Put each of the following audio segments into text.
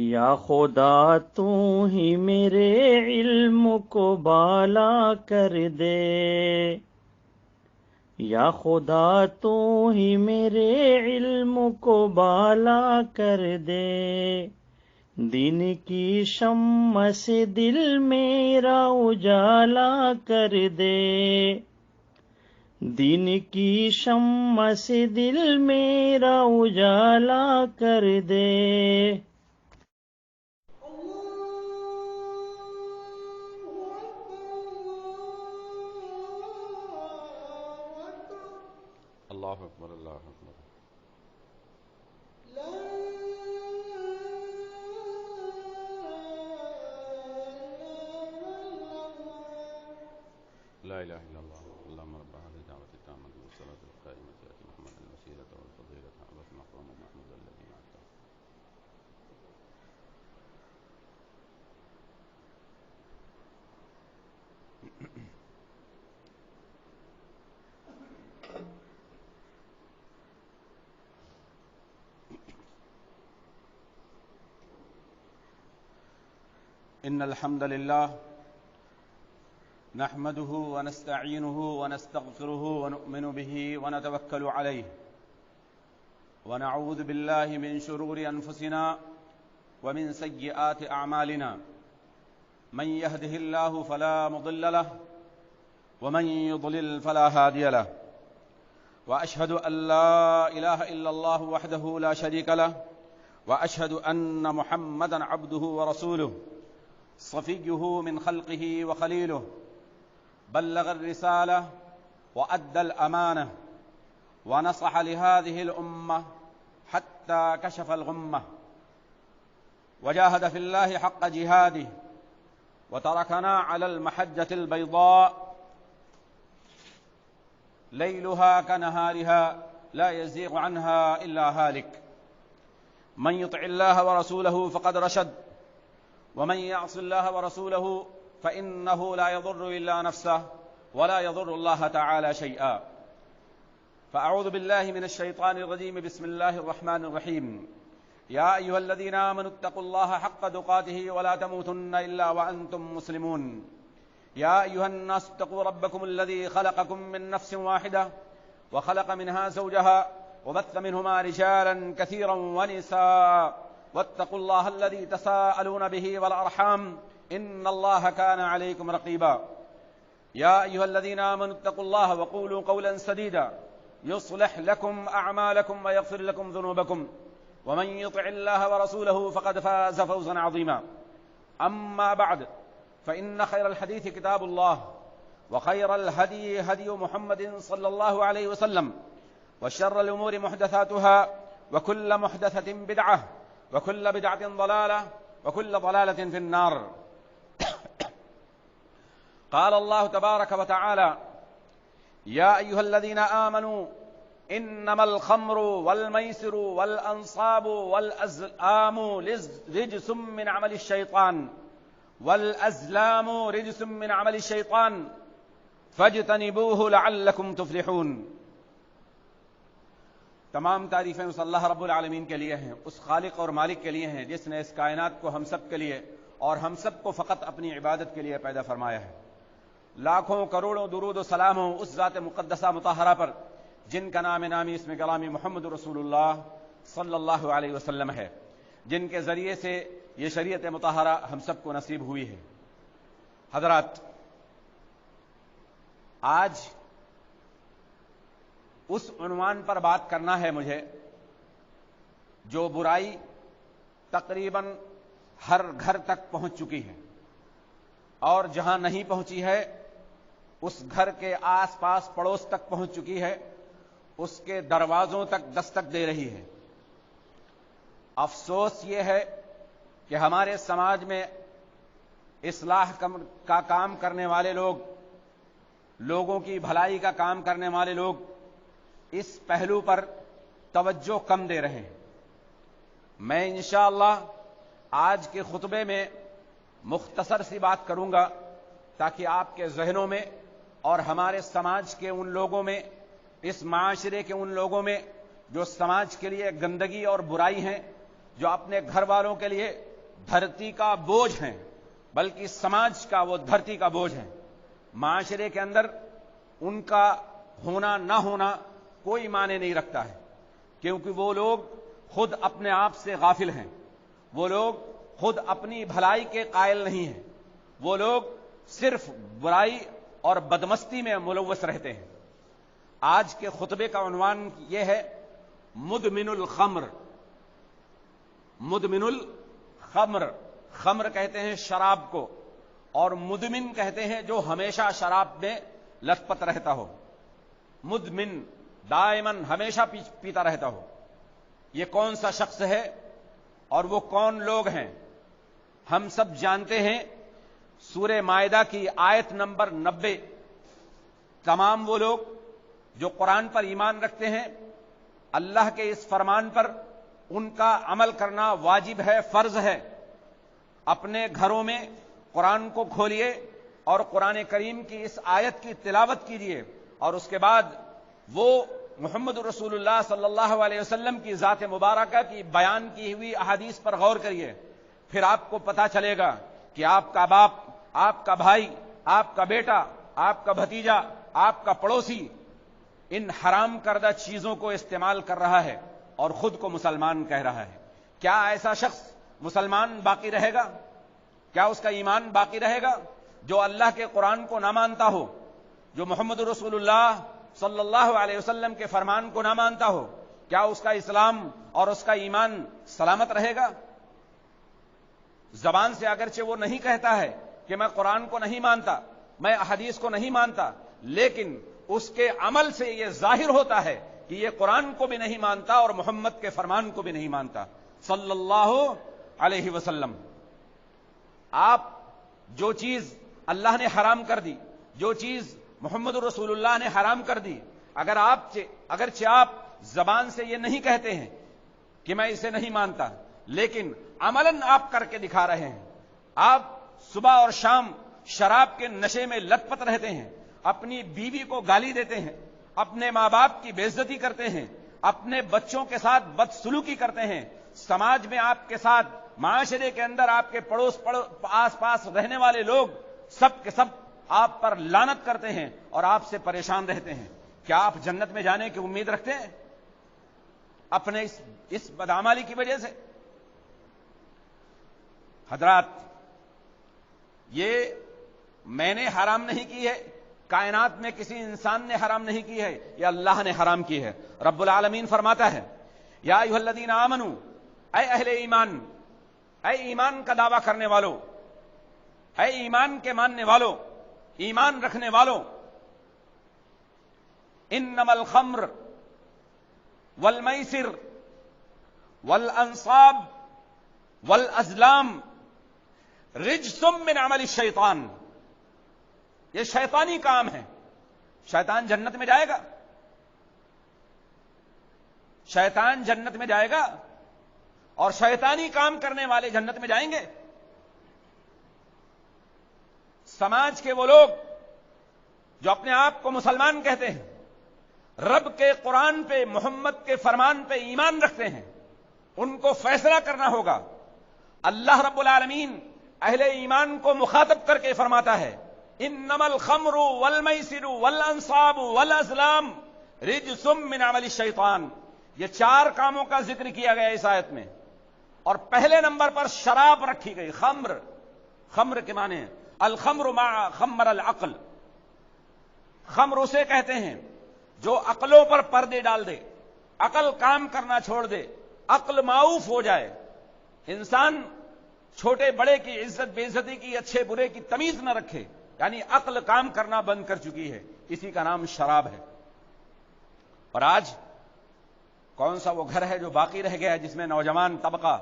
یا خدا تو ہی میرے علم کو بالا کر دے، یا خدا تو ہی میرے علم کو بالا کر دے، دین کی شمع سے دل میرا اجالا کر دے، دین کی شمع سے دل میرا اجالا کر دے۔ اللہ اکبر اللہ اکبر۔ لا الہ الا اللہ اللہم رب هذه الدعوة التامة والصلاة القائمة آت محمدا الوسيلة والفضيلة والمقام المحمود الذي وعدته۔ ان الحمد للہ نحمده ونستعینه ونستغفره ونؤمن به ونتوکل علیہ ونعوذ باللہ من شرور انفسنا ومن سیئات اعمالنا من يهده الله فلا مضل له ومن يضلل فلا هادي له واشهد ان لا اله الا الله وحده لا شريك له واشهد ان محمدا عبده ورسوله صفيه من خلقه وخليله بلغ الرسالة وأدى الأمانة ونصح لهذه الأمة حتى كشف الغمة وجاهد في الله حق جهاده وتركنا على المحجة البيضاء ليلها كنهارها لا يزيغ عنها إلا هالك من يطع الله ورسوله فقد رشد ومن يعص الله ورسوله فإنه لا يضر إلا نفسه ولا يضر الله تعالى شيئا فأعوذ بالله من الشيطان الرجيم بسم الله الرحمن الرحيم يا أيها الذين آمنوا اتقوا الله حق تقاته ولا تموتن إلا وأنتم مسلمون يا أيها الناس اتقوا ربكم الذي خلقكم من نفس واحدة وخلق منها زوجها وبث منهما رجالا كثيرا ونساء واتقوا الله الذي تساءلون به والأرحام إن الله كان عليكم رقيبا يا أيها الذين آمنوا اتقوا الله وقولوا قولا سديدا يصلح لكم أعمالكم ويغفر لكم ذنوبكم ومن يطع الله ورسوله فقد فاز فوزا عظيما أما بعد فإن خير الحديث كتاب الله وخير الهدي هدي محمد صلى الله عليه وسلم وشر الأمور محدثاتها وكل محدثة بدعة وكل بدعة ضلالة وكل ضلالة في النار قال الله تبارك وتعالى يا أيها الذين آمنوا إنما الخمر والميسر والأنصاب والأزلام رجس من عمل الشيطان والأزلام رجس من عمل الشيطان فاجتنبوه لعلكم تفلحون۔ تمام تعریفیں اس اللہ رب العالمین کے لیے ہیں، اس خالق اور مالک کے لیے ہیں جس نے اس کائنات کو ہم سب کے لیے اور ہم سب کو فقط اپنی عبادت کے لیے پیدا فرمایا ہے۔ لاکھوں کروڑوں درود و سلام ہوں اس ذات مقدسہ مطہرہ پر جن کا نام نامی اسم کلامی محمد رسول اللہ صلی اللہ علیہ وسلم ہے، جن کے ذریعے سے یہ شریعت مطہرہ ہم سب کو نصیب ہوئی ہے۔ حضرات، آج اس عنوان پر بات کرنا ہے مجھے جو برائی تقریباً ہر گھر تک پہنچ چکی ہے اور جہاں نہیں پہنچی ہے اس گھر کے آس پاس پڑوس تک پہنچ چکی ہے، اس کے دروازوں تک دستک دے رہی ہے۔ افسوس یہ ہے کہ ہمارے سماج میں اصلاح کا کام کرنے والے لوگ، لوگوں کی بھلائی کا کام کرنے والے لوگ اس پہلو پر توجہ کم دے رہے ہیں۔ میں انشاءاللہ آج کے خطبے میں مختصر سی بات کروں گا تاکہ آپ کے ذہنوں میں اور ہمارے سماج کے ان لوگوں میں، اس معاشرے کے ان لوگوں میں جو سماج کے لیے گندگی اور برائی ہیں، جو اپنے گھر والوں کے لیے دھرتی کا بوجھ ہیں، بلکہ سماج کا وہ دھرتی کا بوجھ ہیں۔ معاشرے کے اندر ان کا ہونا نہ ہونا کوئی معنی نہیں رکھتا ہے، کیونکہ وہ لوگ خود اپنے آپ سے غافل ہیں، وہ لوگ خود اپنی بھلائی کے قائل نہیں ہیں، وہ لوگ صرف برائی اور بدمستی میں ملوث رہتے ہیں۔ آج کے خطبے کا عنوان یہ ہے مدمن الخمر۔ مدمن الخمر، خمر کہتے ہیں شراب کو، اور مدمن کہتے ہیں جو ہمیشہ شراب میں لت پت رہتا ہو۔ مدمن دائمن ہمیشہ پیتا رہتا ہو۔ یہ کون سا شخص ہے اور وہ کون لوگ ہیں؟ ہم سب جانتے ہیں، سورہ مائدہ کی آیت نمبر 90، تمام وہ لوگ جو قرآن پر ایمان رکھتے ہیں، اللہ کے اس فرمان پر ان کا عمل کرنا واجب ہے، فرض ہے۔ اپنے گھروں میں قرآن کو کھولیے اور قرآن کریم کی اس آیت کی تلاوت کیجیے، اور اس کے بعد وہ محمد رسول اللہ صلی اللہ علیہ وسلم کی ذات مبارکہ کی بیان کی ہوئی احادیث پر غور کریے۔ پھر آپ کو پتہ چلے گا کہ آپ کا باپ، آپ کا بھائی، آپ کا بیٹا، آپ کا بھتیجا، آپ کا پڑوسی ان حرام کردہ چیزوں کو استعمال کر رہا ہے اور خود کو مسلمان کہہ رہا ہے۔ کیا ایسا شخص مسلمان باقی رہے گا؟ کیا اس کا ایمان باقی رہے گا جو اللہ کے قرآن کو نہ مانتا ہو، جو محمد رسول اللہ صلی اللہ علیہ وسلم کے فرمان کو نہ مانتا ہو؟ کیا اس کا اسلام اور اس کا ایمان سلامت رہے گا؟ زبان سے اگرچہ وہ نہیں کہتا ہے کہ میں قرآن کو نہیں مانتا، میں احادیث کو نہیں مانتا، لیکن اس کے عمل سے یہ ظاہر ہوتا ہے کہ یہ قرآن کو بھی نہیں مانتا اور محمد کے فرمان کو بھی نہیں مانتا صلی اللہ علیہ وسلم۔ آپ جو چیز اللہ نے حرام کر دی، جو چیز محمد رسول اللہ نے حرام کر دی، اگرچہ آپ زبان سے یہ نہیں کہتے ہیں کہ میں اسے نہیں مانتا، لیکن عملاً آپ کر کے دکھا رہے ہیں۔ آپ صبح اور شام شراب کے نشے میں لت پت رہتے ہیں، اپنی بیوی کو گالی دیتے ہیں، اپنے ماں باپ کی بے عزتی کرتے ہیں، اپنے بچوں کے ساتھ بدسلوکی کرتے ہیں، سماج میں آپ کے ساتھ، معاشرے کے اندر آپ کے آس پاس رہنے والے لوگ سب کے سب آپ پر لعنت کرتے ہیں اور آپ سے پریشان رہتے ہیں۔ کیا آپ جنت میں جانے کی امید رکھتے ہیں اپنے اس بدعمالی کی وجہ سے؟ حضرات، یہ میں نے حرام نہیں کی ہے، کائنات میں کسی انسان نے حرام نہیں کی ہے، یہ اللہ نے حرام کی ہے۔ رب العالمین فرماتا ہے یا ایھا الذین آمنوا، اے اہل ایمان، اے ایمان کا دعویٰ کرنے والوں، اے ایمان کے ماننے والوں، ایمان رکھنے والوں، انما الخمر والمیسر والانصاب والازلام رجس من عمل الشیطان، یہ شیطانی کام ہے۔ شیطان جنت میں جائے گا؟ شیطان جنت میں جائے گا اور شیطانی کام کرنے والے جنت میں جائیں گے؟ سماج کے وہ لوگ جو اپنے آپ کو مسلمان کہتے ہیں، رب کے قرآن پہ، محمد کے فرمان پہ ایمان رکھتے ہیں، ان کو فیصلہ کرنا ہوگا۔ اللہ رب العالمین اہل ایمان کو مخاطب کر کے فرماتا ہے انما الخمر والمیسر والانصاب والازلام رجس من عمل الشیطان۔ یہ 4 کاموں کا ذکر کیا گیا اس آیت میں، اور پہلے نمبر پر شراب رکھی گئی، خمر۔ خمر کے معنی ہے الخمر ما خمر العقل۔ خمر اسے کہتے ہیں جو عقلوں پر پردے ڈال دے، عقل کام کرنا چھوڑ دے، عقل معوف ہو جائے، انسان چھوٹے بڑے کی عزت بے عزتی کی، اچھے برے کی تمیز نہ رکھے، یعنی عقل کام کرنا بند کر چکی ہے، اسی کا نام شراب ہے۔ اور آج کون سا وہ گھر ہے جو باقی رہ گیا ہے جس میں نوجوان طبقہ،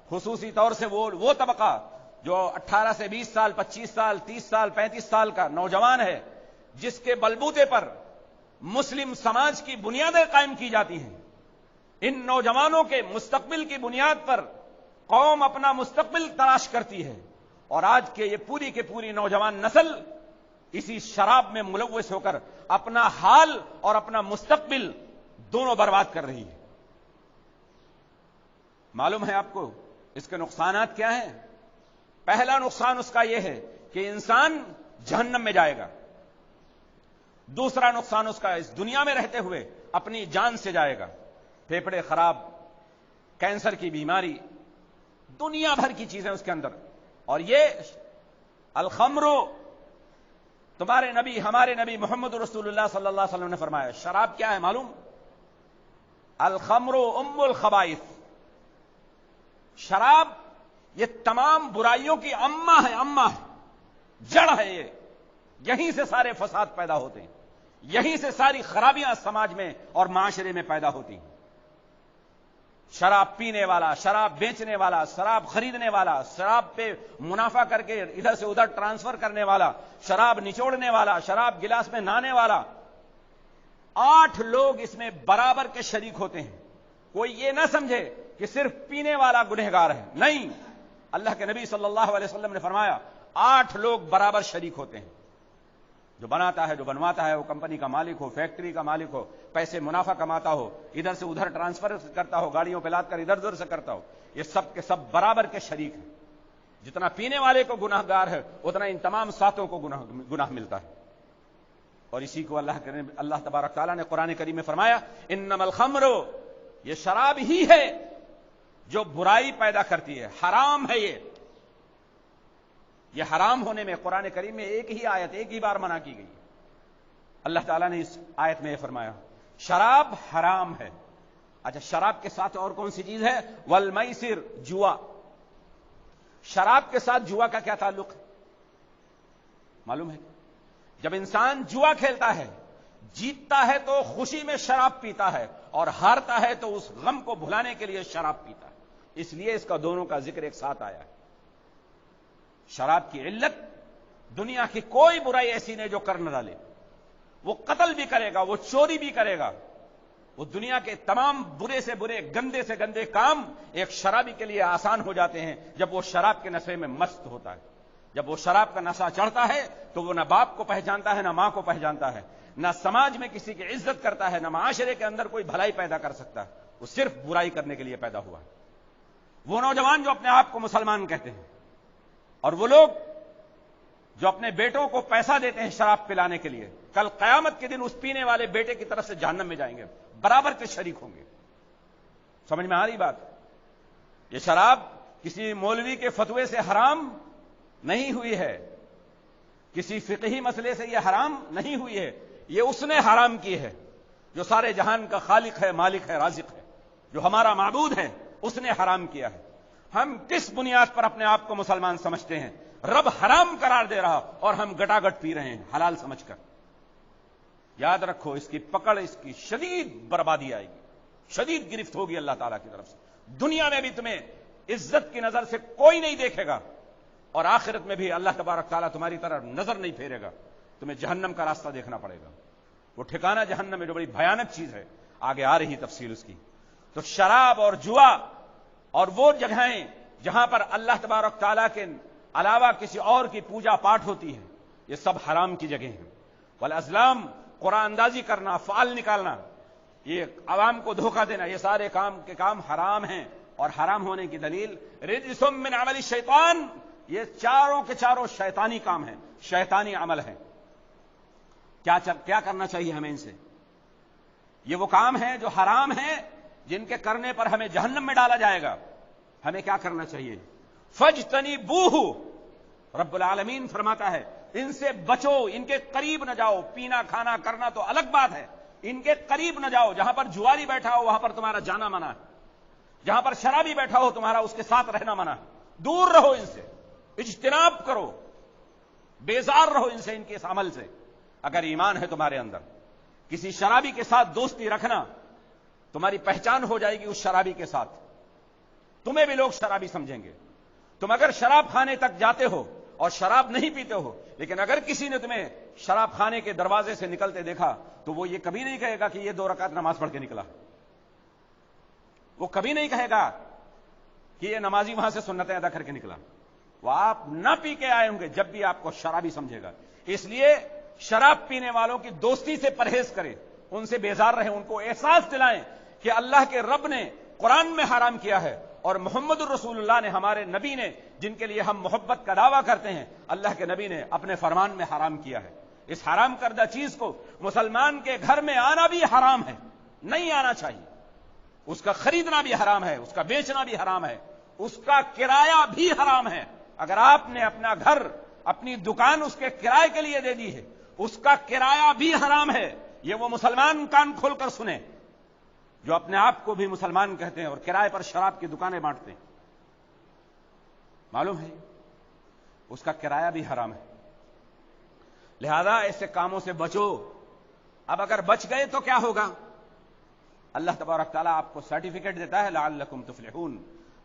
خصوصی طور سے وہ طبقہ جو 18 سے 20 سال، 25 سال، 30 سال، 35 سال کا نوجوان ہے، جس کے بلبوتے پر مسلم سماج کی بنیادیں قائم کی جاتی ہیں۔ ان نوجوانوں کے مستقبل کی بنیاد پر قوم اپنا مستقبل تلاش کرتی ہے، اور آج کے یہ پوری کے پوری نوجوان نسل اسی شراب میں ملوث ہو کر اپنا حال اور اپنا مستقبل دونوں برباد کر رہی ہے۔ معلوم ہے آپ کو اس کے نقصانات کیا ہیں؟ پہلا نقصان اس کا یہ ہے کہ انسان جہنم میں جائے گا. دوسرا نقصان اس کا اس دنیا میں رہتے ہوئے اپنی جان سے جائے گا. پھیپھڑے خراب، کینسر کی بیماری، دنیا بھر کی چیزیں اس کے اندر. اور یہ الخمر، تمہارے نبی ہمارے نبی محمد رسول اللہ صلی اللہ علیہ وسلم نے فرمایا شراب کیا ہے معلوم؟ الخمر ام الخبائث. شراب یہ تمام برائیوں کی اماں ہے، جڑ ہے. یہ یہیں سے سارے فساد پیدا ہوتے ہیں، یہیں سے ساری خرابیاں سماج میں اور معاشرے میں پیدا ہوتی ہیں. شراب پینے والا، شراب بیچنے والا، شراب خریدنے والا، شراب پہ منافع کر کے ادھر سے ادھر ٹرانسفر کرنے والا، شراب نچوڑنے والا، شراب گلاس میں نہانے والا، 8 لوگ اس میں برابر کے شریک ہوتے ہیں. کوئی یہ نہ سمجھے کہ صرف پینے والا گنہگار ہے، نہیں. اللہ کے نبی صلی اللہ علیہ وسلم نے فرمایا 8 لوگ برابر شریک ہوتے ہیں. جو بناتا ہے، جو بنواتا ہے، وہ کمپنی کا مالک ہو، فیکٹری کا مالک ہو، پیسے منافع کماتا ہو، ادھر سے ادھر ٹرانسفر کرتا ہو، گاڑیوں پہ لاد کر ادھر ادھر سے کرتا ہو، یہ سب کے سب برابر کے شریک ہیں. جتنا پینے والے کو گناہ گار ہے اتنا ان تمام ساتوں کو گناہ ملتا ہے. اور اسی کو اللہ تبارک تعالیٰ نے قرآن کریم میں فرمایا انما الخمر، یہ شراب ہی ہے جو برائی پیدا کرتی ہے، حرام ہے. یہ حرام ہونے میں قرآن کریم میں ایک ہی آیت، ایک ہی بار منع کی گئی. اللہ تعالیٰ نے اس آیت میں یہ فرمایا شراب حرام ہے. اچھا، شراب کے ساتھ اور کون سی چیز ہے؟ والمیسر، جوا. شراب کے ساتھ جوا کا کیا تعلق ہے معلوم ہے؟ جب انسان جوا کھیلتا ہے، جیتتا ہے تو خوشی میں شراب پیتا ہے، اور ہارتا ہے تو اس غم کو بھلانے کے لیے شراب پیتا ہے. اس لیے اس کا دونوں کا ذکر ایک ساتھ آیا ہے. شراب کی علت، دنیا کی کوئی برائی ایسی نہیں جو کر نہ ڈالے. وہ قتل بھی کرے گا، وہ چوری بھی کرے گا، وہ دنیا کے تمام برے سے برے، گندے سے گندے کام ایک شرابی کے لیے آسان ہو جاتے ہیں جب وہ شراب کے نشے میں مست ہوتا ہے. جب وہ شراب کا نشہ چڑھتا ہے تو وہ نہ باپ کو پہچانتا ہے، نہ ماں کو پہچانتا ہے، نہ سماج میں کسی کی عزت کرتا ہے، نہ معاشرے کے اندر کوئی بھلائی پیدا کر سکتا ہے. وہ صرف برائی کرنے کے لیے پیدا ہوا ہے. وہ نوجوان جو اپنے آپ کو مسلمان کہتے ہیں، اور وہ لوگ جو اپنے بیٹوں کو پیسہ دیتے ہیں شراب پلانے کے لیے، کل قیامت کے دن اس پینے والے بیٹے کی طرف سے جہنم میں جائیں گے، برابر کے شریک ہوں گے. سمجھ میں آ رہی بات؟ یہ شراب کسی مولوی کے فتوے سے حرام نہیں ہوئی ہے، کسی فقہی مسئلے سے یہ حرام نہیں ہوئی ہے. یہ اس نے حرام کی ہے جو سارے جہان کا خالق ہے، مالک ہے، رازق ہے، جو ہمارا معبود ہے، اس نے حرام کیا ہے. ہم کس بنیاد پر اپنے آپ کو مسلمان سمجھتے ہیں؟ رب حرام قرار دے رہا اور ہم گٹاگٹ پی رہے ہیں حلال سمجھ کر. یاد رکھو، اس کی پکڑ، اس کی شدید بربادی آئے گی، شدید گرفت ہوگی اللہ تعالیٰ کی طرف سے. دنیا میں بھی تمہیں عزت کی نظر سے کوئی نہیں دیکھے گا، اور آخرت میں بھی اللہ تبارک تعالیٰ تمہاری طرف نظر نہیں پھیرے گا. تمہیں جہنم کا راستہ دیکھنا پڑے گا. وہ ٹھکانہ جہنم ہے جو بڑی بھیانک چیز ہے، آگے آ رہی تفصیل اس کی. تو شراب اور جوا اور وہ جگہیں جہاں پر اللہ تبارک تعالیٰ کے علاوہ کسی اور کی پوجا پاٹ ہوتی ہے، یہ سب حرام کی جگہیں ہیں. والازلام، قرآن اندازی کرنا، فعل نکالنا، یہ عوام کو دھوکہ دینا، یہ سارے کام کے کام حرام ہیں. اور حرام ہونے کی دلیل رجس من عمل الشیطان، یہ چاروں کے چاروں شیطانی کام ہیں، شیطانی عمل ہیں. کیا کرنا چاہیے ہمیں ان سے؟ یہ وہ کام ہیں جو حرام ہیں، جن کے کرنے پر ہمیں جہنم میں ڈالا جائے گا. ہمیں کیا کرنا چاہیے؟ فاجتنبوہ، رب العالمین فرماتا ہے ان سے بچو، ان کے قریب نہ جاؤ. پینا کھانا کرنا تو الگ بات ہے، ان کے قریب نہ جاؤ. جہاں پر جواری بیٹھا ہو وہاں پر تمہارا جانا منع ہے، جہاں پر شرابی بیٹھا ہو تمہارا اس کے ساتھ رہنا منع ہے. دور رہو ان سے، اجتناب کرو، بیزار رہو ان سے، ان کے اس عمل سے. اگر ایمان ہے تمہارے اندر، کسی شرابی کے ساتھ دوستی رکھنا تمہاری پہچان ہو جائے گی اس شرابی کے ساتھ، تمہیں بھی لوگ شرابی سمجھیں گے. تم اگر شراب خانے تک جاتے ہو اور شراب نہیں پیتے ہو، لیکن اگر کسی نے تمہیں شراب خانے کے دروازے سے نکلتے دیکھا تو وہ یہ کبھی نہیں کہے گا کہ یہ 2 رکعت نماز پڑھ کے نکلا. وہ کبھی نہیں کہے گا کہ یہ نمازی وہاں سے سنتیں ادا کر کے نکلا. وہ آپ نہ پی کے آئے ہوں گے جب بھی آپ کو شرابی سمجھے گا. اس لیے شراب پینے والوں کی دوستی سے پرہیز کریں، ان سے بیزار رہیں، ان کو احساس دلائیں کہ اللہ کے رب نے قرآن میں حرام کیا ہے اور محمد الرسول اللہ نے، ہمارے نبی نے، جن کے لیے ہم محبت کا دعویٰ کرتے ہیں، اللہ کے نبی نے اپنے فرمان میں حرام کیا ہے۔ اس حرام کردہ چیز کو مسلمان کے گھر میں آنا بھی حرام ہے، نہیں آنا چاہیے۔ اس کا خریدنا بھی حرام ہے، اس کا بیچنا بھی حرام ہے، اس کا کرایہ بھی حرام ہے۔ اگر آپ نے اپنا گھر، اپنی دکان اس کے کرائے کے لیے دے دی ہے، اس کا کرایہ بھی حرام ہے۔ یہ وہ مسلمان کان کھول کر سنیں جو اپنے آپ کو بھی مسلمان کہتے ہیں اور کرائے پر شراب کی دکانیں بانٹتے ہیں، معلوم ہے اس کا کرایہ بھی حرام ہے۔ لہذا ایسے کاموں سے بچو۔ اب اگر بچ گئے تو کیا ہوگا؟ اللہ تبارک تعالیٰ آپ کو سرٹیفکیٹ دیتا ہے لعلکم تفلحون،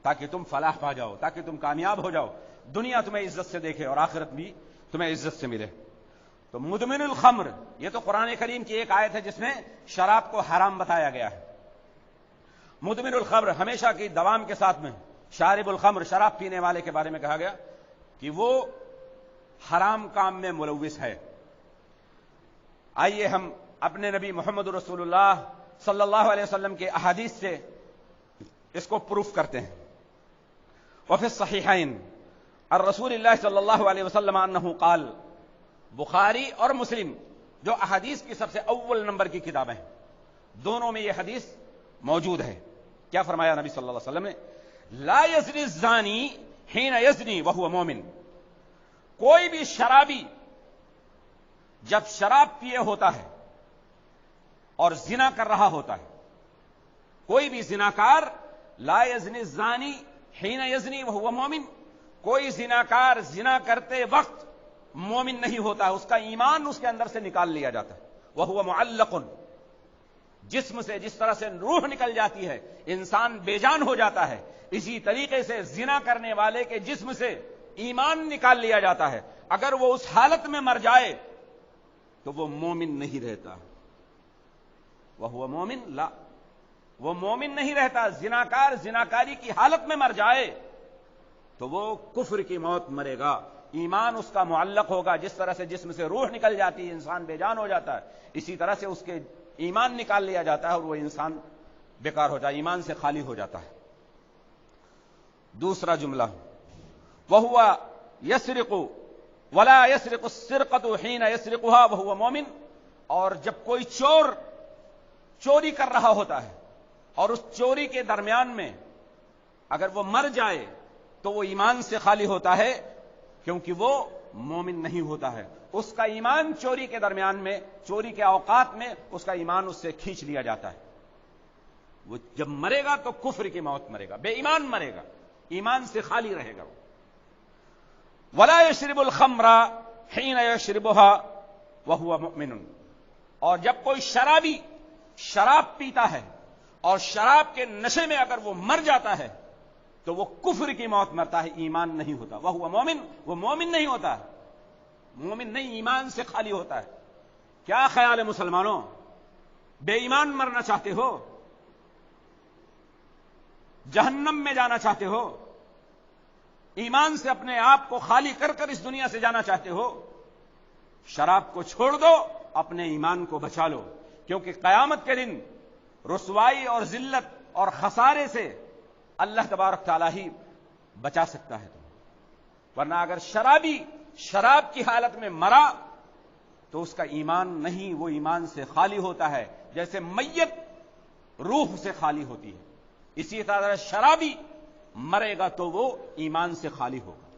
تاکہ تم فلاح پا جاؤ، تاکہ تم کامیاب ہو جاؤ، دنیا تمہیں عزت سے دیکھے اور آخرت بھی تمہیں عزت سے ملے۔ تو مدمن الخمر، یہ تو قرآن کریم کی ایک آیت ہے جس میں شراب کو حرام بتایا گیا ہے۔ مدمن الخمر، ہمیشہ کی دوام کے ساتھ میں شارب الخمر، شراب پینے والے کے بارے میں کہا گیا کہ وہ حرام کام میں ملوث ہے۔ آئیے ہم اپنے نبی محمد رسول اللہ صلی اللہ علیہ وسلم کے احادیث سے اس کو پروف کرتے ہیں۔ وفی الصحیحین الرسول اللہ صلی اللہ علیہ وسلم انہ قال، بخاری اور مسلم جو احادیث کی سب سے اول نمبر کی کتابیں ہیں، دونوں میں یہ حدیث موجود ہے۔ کیا فرمایا نبی صلی اللہ علیہ وسلم نے؟ لا یزنی الزانی حین یزنی وہو مومن، کوئی بھی شرابی جب شراب پیے ہوتا ہے اور زنا کر رہا ہوتا ہے، کوئی بھی زناکار، لا یزنی الزانی حین یزنی وہو مومن، کوئی زناکار زنا کرتے وقت مومن نہیں ہوتا ہے، اس کا ایمان اس کے اندر سے نکال لیا جاتا ہے۔ وہو معلق، جسم سے جس طرح سے روح نکل جاتی ہے انسان بے جان ہو جاتا ہے، اسی طریقے سے زنا کرنے والے کے جسم سے ایمان نکال لیا جاتا ہے۔ اگر وہ اس حالت میں مر جائے تو وہ مومن نہیں رہتا۔ وہ مومن لا، وہ مومن نہیں رہتا۔ زناکار زناکاری کی حالت میں مر جائے تو وہ کفر کی موت مرے گا، ایمان اس کا معلق ہوگا۔ جس طرح سے جسم سے روح نکل جاتی ہے انسان بے جان ہو جاتا ہے، اسی طرح سے اس کے ایمان نکال لیا جاتا ہے اور وہ انسان بیکار ہو جاتا ہے، ایمان سے خالی ہو جاتا ہے۔ دوسرا جملہ، وہو یسرق ولا یسرق السرقۃ حین یسرقها وہو مومن، اور جب کوئی چور چوری کر رہا ہوتا ہے اور اس چوری کے درمیان میں اگر وہ مر جائے تو وہ ایمان سے خالی ہوتا ہے، کیونکہ وہ مومن نہیں ہوتا ہے۔ اس کا ایمان چوری کے درمیان میں، چوری کے اوقات میں اس کا ایمان اس سے کھینچ لیا جاتا ہے۔ وہ جب مرے گا تو کفر کی موت مرے گا، بے ایمان مرے گا، ایمان سے خالی رہے گا۔ ولا یشرب الخمر حین یشربها وهو مؤمن، اور جب کوئی شرابی شراب پیتا ہے اور شراب کے نشے میں اگر وہ مر جاتا ہے تو وہ کفر کی موت مرتا ہے، ایمان نہیں ہوتا۔ وہو مومن، وہ مومن نہیں ہوتا ہے، مومن نہیں، ایمان سے خالی ہوتا ہے۔ کیا خیال ہے مسلمانوں؟ بے ایمان مرنا چاہتے ہو؟ جہنم میں جانا چاہتے ہو؟ ایمان سے اپنے آپ کو خالی کر کر اس دنیا سے جانا چاہتے ہو؟ شراب کو چھوڑ دو، اپنے ایمان کو بچا لو، کیونکہ قیامت کے دن رسوائی اور ذلت اور خسارے سے اللہ تبارک تعالیٰ ہی بچا سکتا ہے تمہیں، ورنہ اگر شرابی شراب کی حالت میں مرا تو اس کا ایمان نہیں، وہ ایمان سے خالی ہوتا ہے، جیسے میت روح سے خالی ہوتی ہے، اسی طرح شرابی مرے گا تو وہ ایمان سے خالی ہوگا۔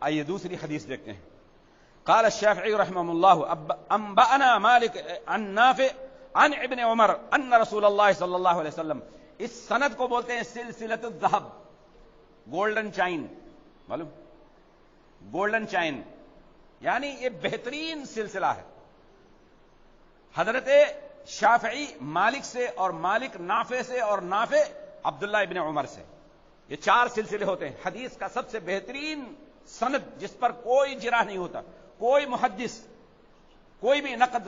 آئیے دوسری حدیث دیکھتے ہیں۔ قال الشافعی رحمہ اللہ انبأنا مالک عن نافع عن ابن عمر ان رسول اللہ صلی اللہ علیہ وسلم، اس سند کو بولتے ہیں سلسلۃ الذہب، گولڈن چائن، معلوم؟ گولڈن چائن یعنی یہ بہترین سلسلہ ہے۔ حضرت شافعی مالک سے، اور مالک نافع سے، اور نافع عبداللہ ابن عمر سے، یہ چار سلسلے ہوتے ہیں۔ حدیث کا سب سے بہترین سند جس پر کوئی جرح نہیں ہوتا، کوئی محدث، کوئی بھی نقد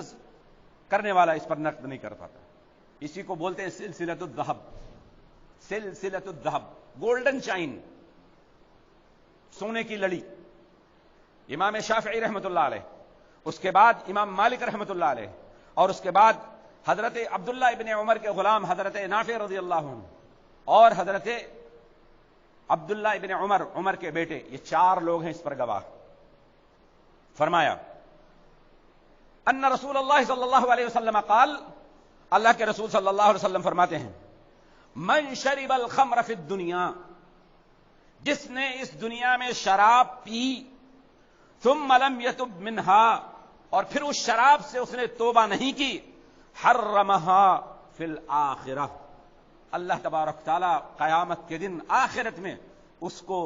کرنے والا اس پر نقد نہیں کر پاتا، اسی کو بولتے ہیں سلسلۃ الذہب، سلسلۃ الذہب، گولڈن چائن، سونے کی لڑی۔ امام شافعی رحمۃ اللہ علیہ، اس کے بعد امام مالک رحمۃ اللہ علیہ، اور اس کے بعد حضرت عبداللہ ابن عمر کے غلام حضرت نافع رضی اللہ عنہ، اور حضرت عبداللہ ابن عمر، عمر کے بیٹے، یہ 4 لوگ ہیں اس پر گواہ. فرمایا ان رسول اللہ صلی اللہ علیہ وسلم قال، اللہ کے رسول صلی اللہ علیہ وسلم فرماتے ہیں من شرب الخمر فی الدنیا، جس نے اس دنیا میں شراب پی، ثم لم یتب منها، اور پھر اس شراب سے اس نے توبہ نہیں کی، حرمها فی الآخرہ، اللہ تبارک تعالی قیامت کے دن آخرت میں اس کو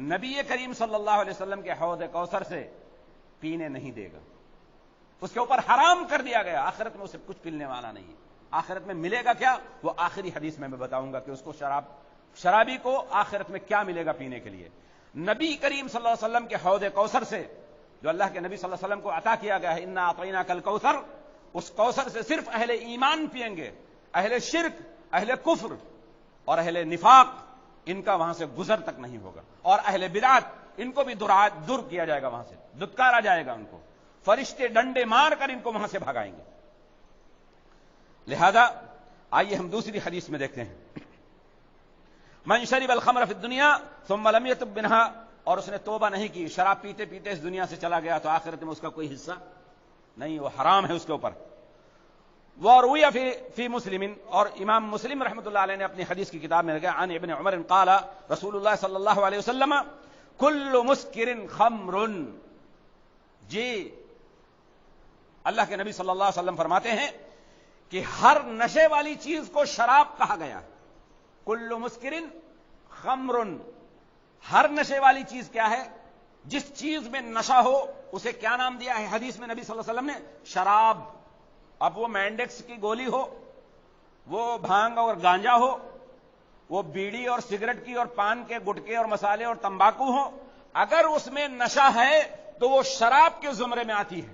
نبی کریم صلی اللہ علیہ وسلم کے حوض کوثر سے پینے نہیں دے گا. اس کے اوپر حرام کر دیا گیا، آخرت میں اسے کچھ پینے والا نہیں ہے. آخرت میں ملے گا کیا، وہ آخری حدیث میں بتاؤں گا کہ اس کو شرابی کو آخرت میں کیا ملے گا پینے کے لیے. نبی کریم صلی اللہ علیہ وسلم کے حوض کوثر سے، جو اللہ کے نبی صلی اللہ علیہ وسلم کو عطا کیا گیا ہے، انا اعطیناک الکوثر، اس کوثر سے صرف اہل ایمان پئیں گے. اہل شرک، اہل کفر اور اہل نفاق، ان کا وہاں سے گزر تک نہیں ہوگا. اور اہل بدعت، ان کو بھی دور کیا جائے گا، وہاں سے دھتکارا جائے گا ان کو، فرشتے ڈنڈے مار کر ان کو وہاں سے بھگائیں گے. لہذا آئیے ہم دوسری حدیث میں دیکھتے ہیں. من شرب الخمر فی الدنیا ثم لم یتب منها، اور اس نے توبہ نہیں کی، شراب پیتے پیتے اس دنیا سے چلا گیا، تو آخرت میں اس کا کوئی حصہ نہیں، وہ حرام ہے اس کے اوپر. وروی فی مسلم، اور امام مسلم رحمۃ اللہ علیہ نے اپنی حدیث کی کتاب میں لکھا عن ابن عمر قال رسول اللہ صلی اللہ علیہ وسلم کل مسکر خمر. جی اللہ کے نبی صلی اللہ علیہ وسلم فرماتے ہیں کہ ہر نشے والی چیز کو شراب کہا گیا. کل مسکر خمر، ہر نشے والی چیز کیا ہے؟ جس چیز میں نشہ ہو اسے کیا نام دیا ہے حدیث میں نبی صلی اللہ علیہ وسلم نے؟ شراب. اب وہ مینڈیکس کی گولی ہو، وہ بھانگ اور گانجا ہو، وہ بیڑی اور سگریٹ کی اور پان کے گٹکے اور مسالے اور تمباکو ہو، اگر اس میں نشہ ہے تو وہ شراب کے زمرے میں آتی ہے،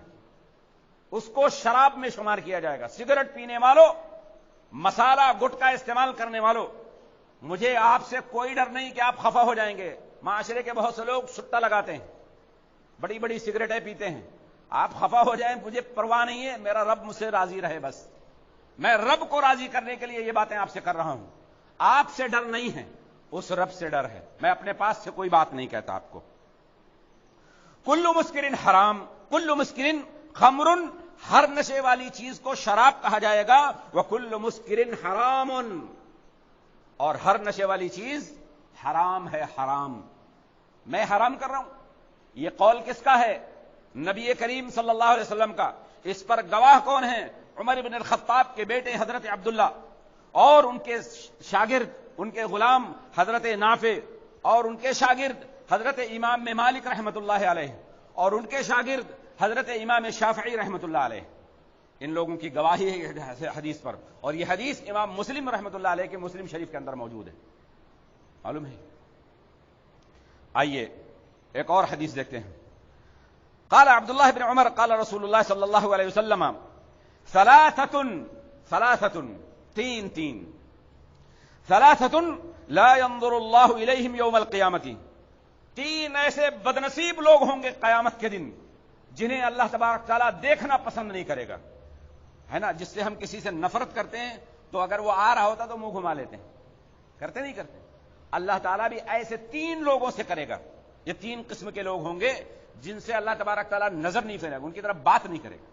اس کو شراب میں شمار کیا جائے گا. سگریٹ پینے والوں، مسالہ گٹکا استعمال کرنے والوں، مجھے آپ سے کوئی ڈر نہیں کہ آپ خفا ہو جائیں گے. معاشرے کے بہت سے لوگ سٹا لگاتے ہیں، بڑی بڑی سگریٹیں پیتے ہیں. آپ خفا ہو جائیں، مجھے پرواہ نہیں ہے، میرا رب مجھ سے راضی رہے. بس میں رب کو راضی کرنے کے لیے یہ باتیں آپ سے کر رہا ہوں. آپ سے ڈر نہیں ہے، اس رب سے ڈر ہے. میں اپنے پاس سے کوئی بات نہیں کہتا آپ کو. کل مسکرن حرام، کل مسکرن خمر، ہر نشے والی چیز کو شراب کہا جائے گا. وکل مسکرن حرام، اور ہر نشے والی چیز حرام ہے. حرام میں حرام کر رہا ہوں، یہ قول کس کا ہے؟ نبی کریم صلی اللہ علیہ وسلم کا. اس پر گواہ کون ہیں؟ عمر بن الخطاب کے بیٹے حضرت عبداللہ، اور ان کے شاگرد، ان کے غلام حضرت نافع، اور ان کے شاگرد حضرت امام مالک رحمۃ اللہ علیہ، اور ان کے شاگرد حضرت امام شافعی رحمۃ اللہ علیہ. ان لوگوں کی گواہی ہے حدیث پر، اور یہ حدیث امام مسلم رحمۃ اللہ علیہ کے مسلم شریف کے اندر موجود ہے. معلوم ہے؟ آئیے ایک اور حدیث دیکھتے ہیں. قال عبداللہ بن عمر قال رسول اللہ صلی اللہ علیہ وسلم ثلاثة تین ثلاثة لا ينظر اللہ الیہم یوم القیامت. 3 ایسے بدنصیب لوگ ہوں گے قیامت کے دن جنہیں اللہ تبارک تعالیٰ دیکھنا پسند نہیں کرے گا. ہے نا، جس سے ہم کسی سے نفرت کرتے ہیں تو اگر وہ آ رہا ہوتا تو منہ گھما لیتے ہیں، کرتے نہیں کرتے. اللہ تعالیٰ بھی ایسے 3 لوگوں سے کرے گا. یہ 3 قسم کے لوگ ہوں گے جن سے اللہ تبارک تعالیٰ نظر نہیں پھیرے گا، ان کی طرف بات نہیں کرے گا.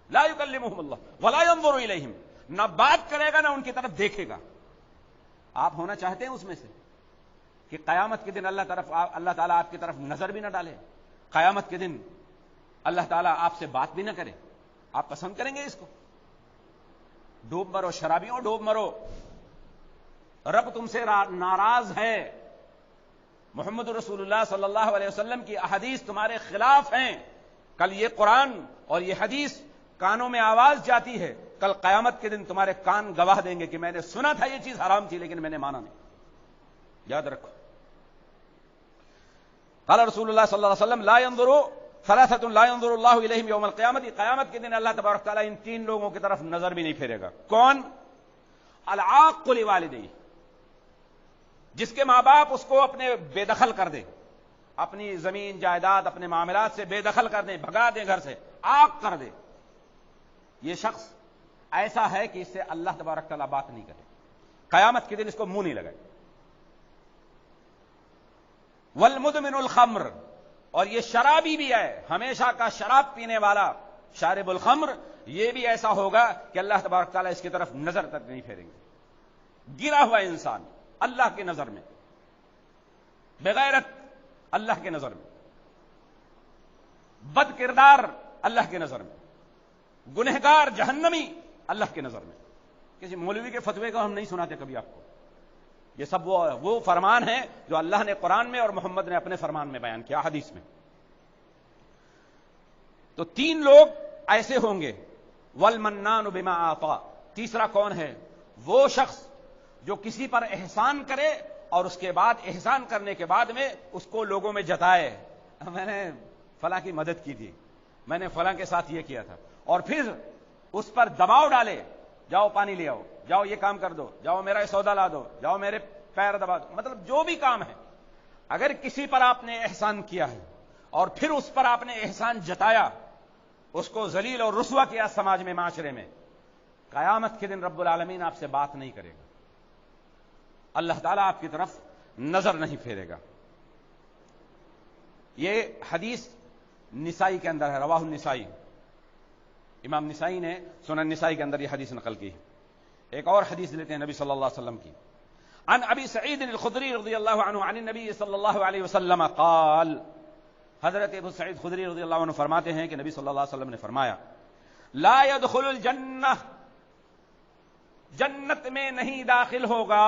لا یکلمہم اللہ ولا ينظر الیہم، نہ بات کرے گا نہ ان کی طرف دیکھے گا. آپ ہونا چاہتے ہیں اس میں سے کہ قیامت کے دن اللہ تعالیٰ آپ کی طرف نظر بھی نہ ڈالے، قیامت کے دن اللہ تعالیٰ آپ سے بات بھی نہ کرے؟ آپ پسند کریں گے اس کو؟ ڈوب مرو شرابیوں، ڈوب مرو. رب تم سے ناراض ہے. محمد رسول اللہ صلی اللہ علیہ وسلم کی احادیث تمہارے خلاف ہیں. کل یہ قرآن اور یہ حدیث کانوں میں آواز جاتی ہے، کل قیامت کے دن تمہارے کان گواہ دیں گے کہ میں نے سنا تھا یہ چیز حرام تھی لیکن میں نے مانا نہیں. یاد رکھو. قال رسول اللہ صلی اللہ علیہ وسلم لا ينظر ثلاثة لا ينظر اللہ الیہم یوم القیامت. قیامت کے دن اللہ تبارک تعالیٰ ان 3 لوگوں کی طرف نظر بھی نہیں پھیرے گا. کون؟ العاق لوالدیہ، جس کے ماں باپ اس کو اپنے بے دخل کر دیں، اپنی زمین جائیداد اپنے معاملات سے بے دخل کر دیں، بھگا دیں گھر سے، عاق کر دیں. یہ شخص ایسا ہے کہ اس سے اللہ تبارک تعالیٰ بات نہیں کرے. قیامت کے دن اس کو منہ نہیں لگائے. والمدمن الخمر، اور یہ شرابی بھی ہے، ہمیشہ کا شراب پینے والا، شارب الخمر، یہ بھی ایسا ہوگا کہ اللہ تبارک تعالیٰ اس کی طرف نظر تک نہیں پھیریں گے. گرا ہوا انسان اللہ کی نظر میں، بغیرت اللہ کی نظر میں، بد کردار اللہ کی نظر میں، گنہگار جہنمی اللہ کی نظر میں. کسی مولوی کے فتوے کو ہم نہیں سناتے کبھی آپ کو. یہ سب وہ فرمان ہے جو اللہ نے قرآن میں اور محمد نے اپنے فرمان میں بیان کیا، حدیث میں. تو 3 لوگ ایسے ہوں گے. والمنان بما اعطى، تیسرا کون ہے؟ وہ شخص جو کسی پر احسان کرے اور اس کے بعد احسان کرنے کے بعد میں اس کو لوگوں میں جتائے، میں نے فلاں کی مدد کی تھی، میں نے فلاں کے ساتھ یہ کیا تھا، اور پھر اس پر دباؤ ڈالے، جاؤ پانی لے آؤ، جاؤ یہ کام کر دو، جاؤ میرا سودا لا دو، جاؤ میرے پیر دبا دو. مطلب جو بھی کام ہے، اگر کسی پر آپ نے احسان کیا ہے اور پھر اس پر آپ نے احسان جتایا، اس کو ذلیل اور رسوا کیا سماج میں، معاشرے میں، قیامت کے دن رب العالمین آپ سے بات نہیں کرے گا، اللہ تعالیٰ آپ کی طرف نظر نہیں پھیرے گا. یہ حدیث نسائی کے اندر ہے، رواہ النسائی، امام نسائی نے سنن نسائی کے اندر یہ حدیث نقل کی. ایک اور حدیث لیتے ہیں نبی صلی اللہ علیہ وسلم کی. عن ابی سعید الخدری رضی اللہ عنہ عن النبی صلی اللہ علیہ وسلم قال، حضرت ابو سعید خدری رضی اللہ عنہ فرماتے ہیں کہ نبی صلی اللہ علیہ وسلم نے فرمایا، لا يدخل الجنہ، جنت میں نہیں داخل ہوگا.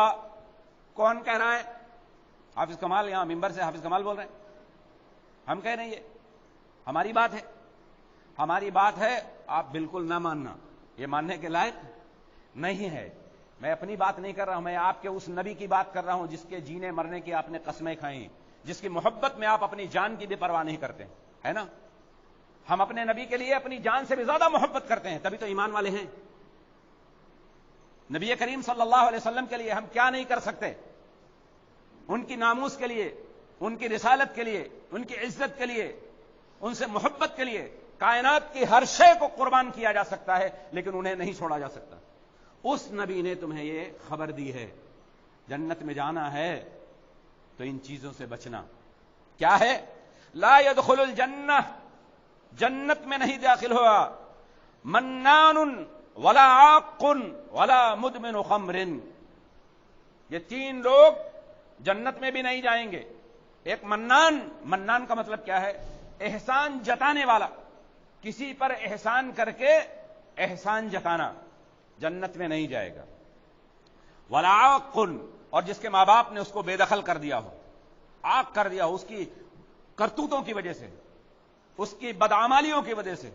کون کہہ رہا ہے؟ حافظ کمال، یہاں ممبر سے حافظ کمال بول رہے ہیں. ہم کہہ رہے ہیں، یہ ہماری بات ہے، ہماری بات ہے، آپ بالکل نہ ماننا، یہ ماننے کے لائق نہیں ہے. میں اپنی بات نہیں کر رہا ہوں، میں آپ کے اس نبی کی بات کر رہا ہوں جس کے جینے مرنے کی آپ نے قسمیں کھائیں، جس کی محبت میں آپ اپنی جان کی بھی پرواہ نہیں کرتے، ہے نا؟ ہم اپنے نبی کے لیے اپنی جان سے بھی زیادہ محبت کرتے ہیں، تبھی تو ایمان والے ہیں. نبی کریم صلی اللہ علیہ وسلم کے لیے ہم کیا نہیں کر سکتے؟ ان کی ناموس کے لیے، ان کی رسالت کے لیے، ان کی عزت کے لیے، ان سے محبت کے لیے کائنات کی ہر شے کو قربان کیا جا سکتا ہے، لیکن انہیں نہیں چھوڑا جا سکتا. اس نبی نے تمہیں یہ خبر دی ہے، جنت میں جانا ہے تو ان چیزوں سے بچنا. کیا ہے؟ لا يدخل الجنہ، جنت میں نہیں داخل ہوا منان ولا عاق ولا مدمن خمر. یہ 3 لوگ جنت میں بھی نہیں جائیں گے. ایک منان کا مطلب کیا ہے؟ احسان جتانے والا، کسی پر احسان کر کے احسان جتانا، جنت میں نہیں جائے گا. ولا عاق، اور جس کے ماں باپ نے اس کو بے دخل کر دیا ہو، عاق کر دیا ہو اس کی کرتوتوں کی وجہ سے، اس کی بدعمالیوں کی وجہ سے،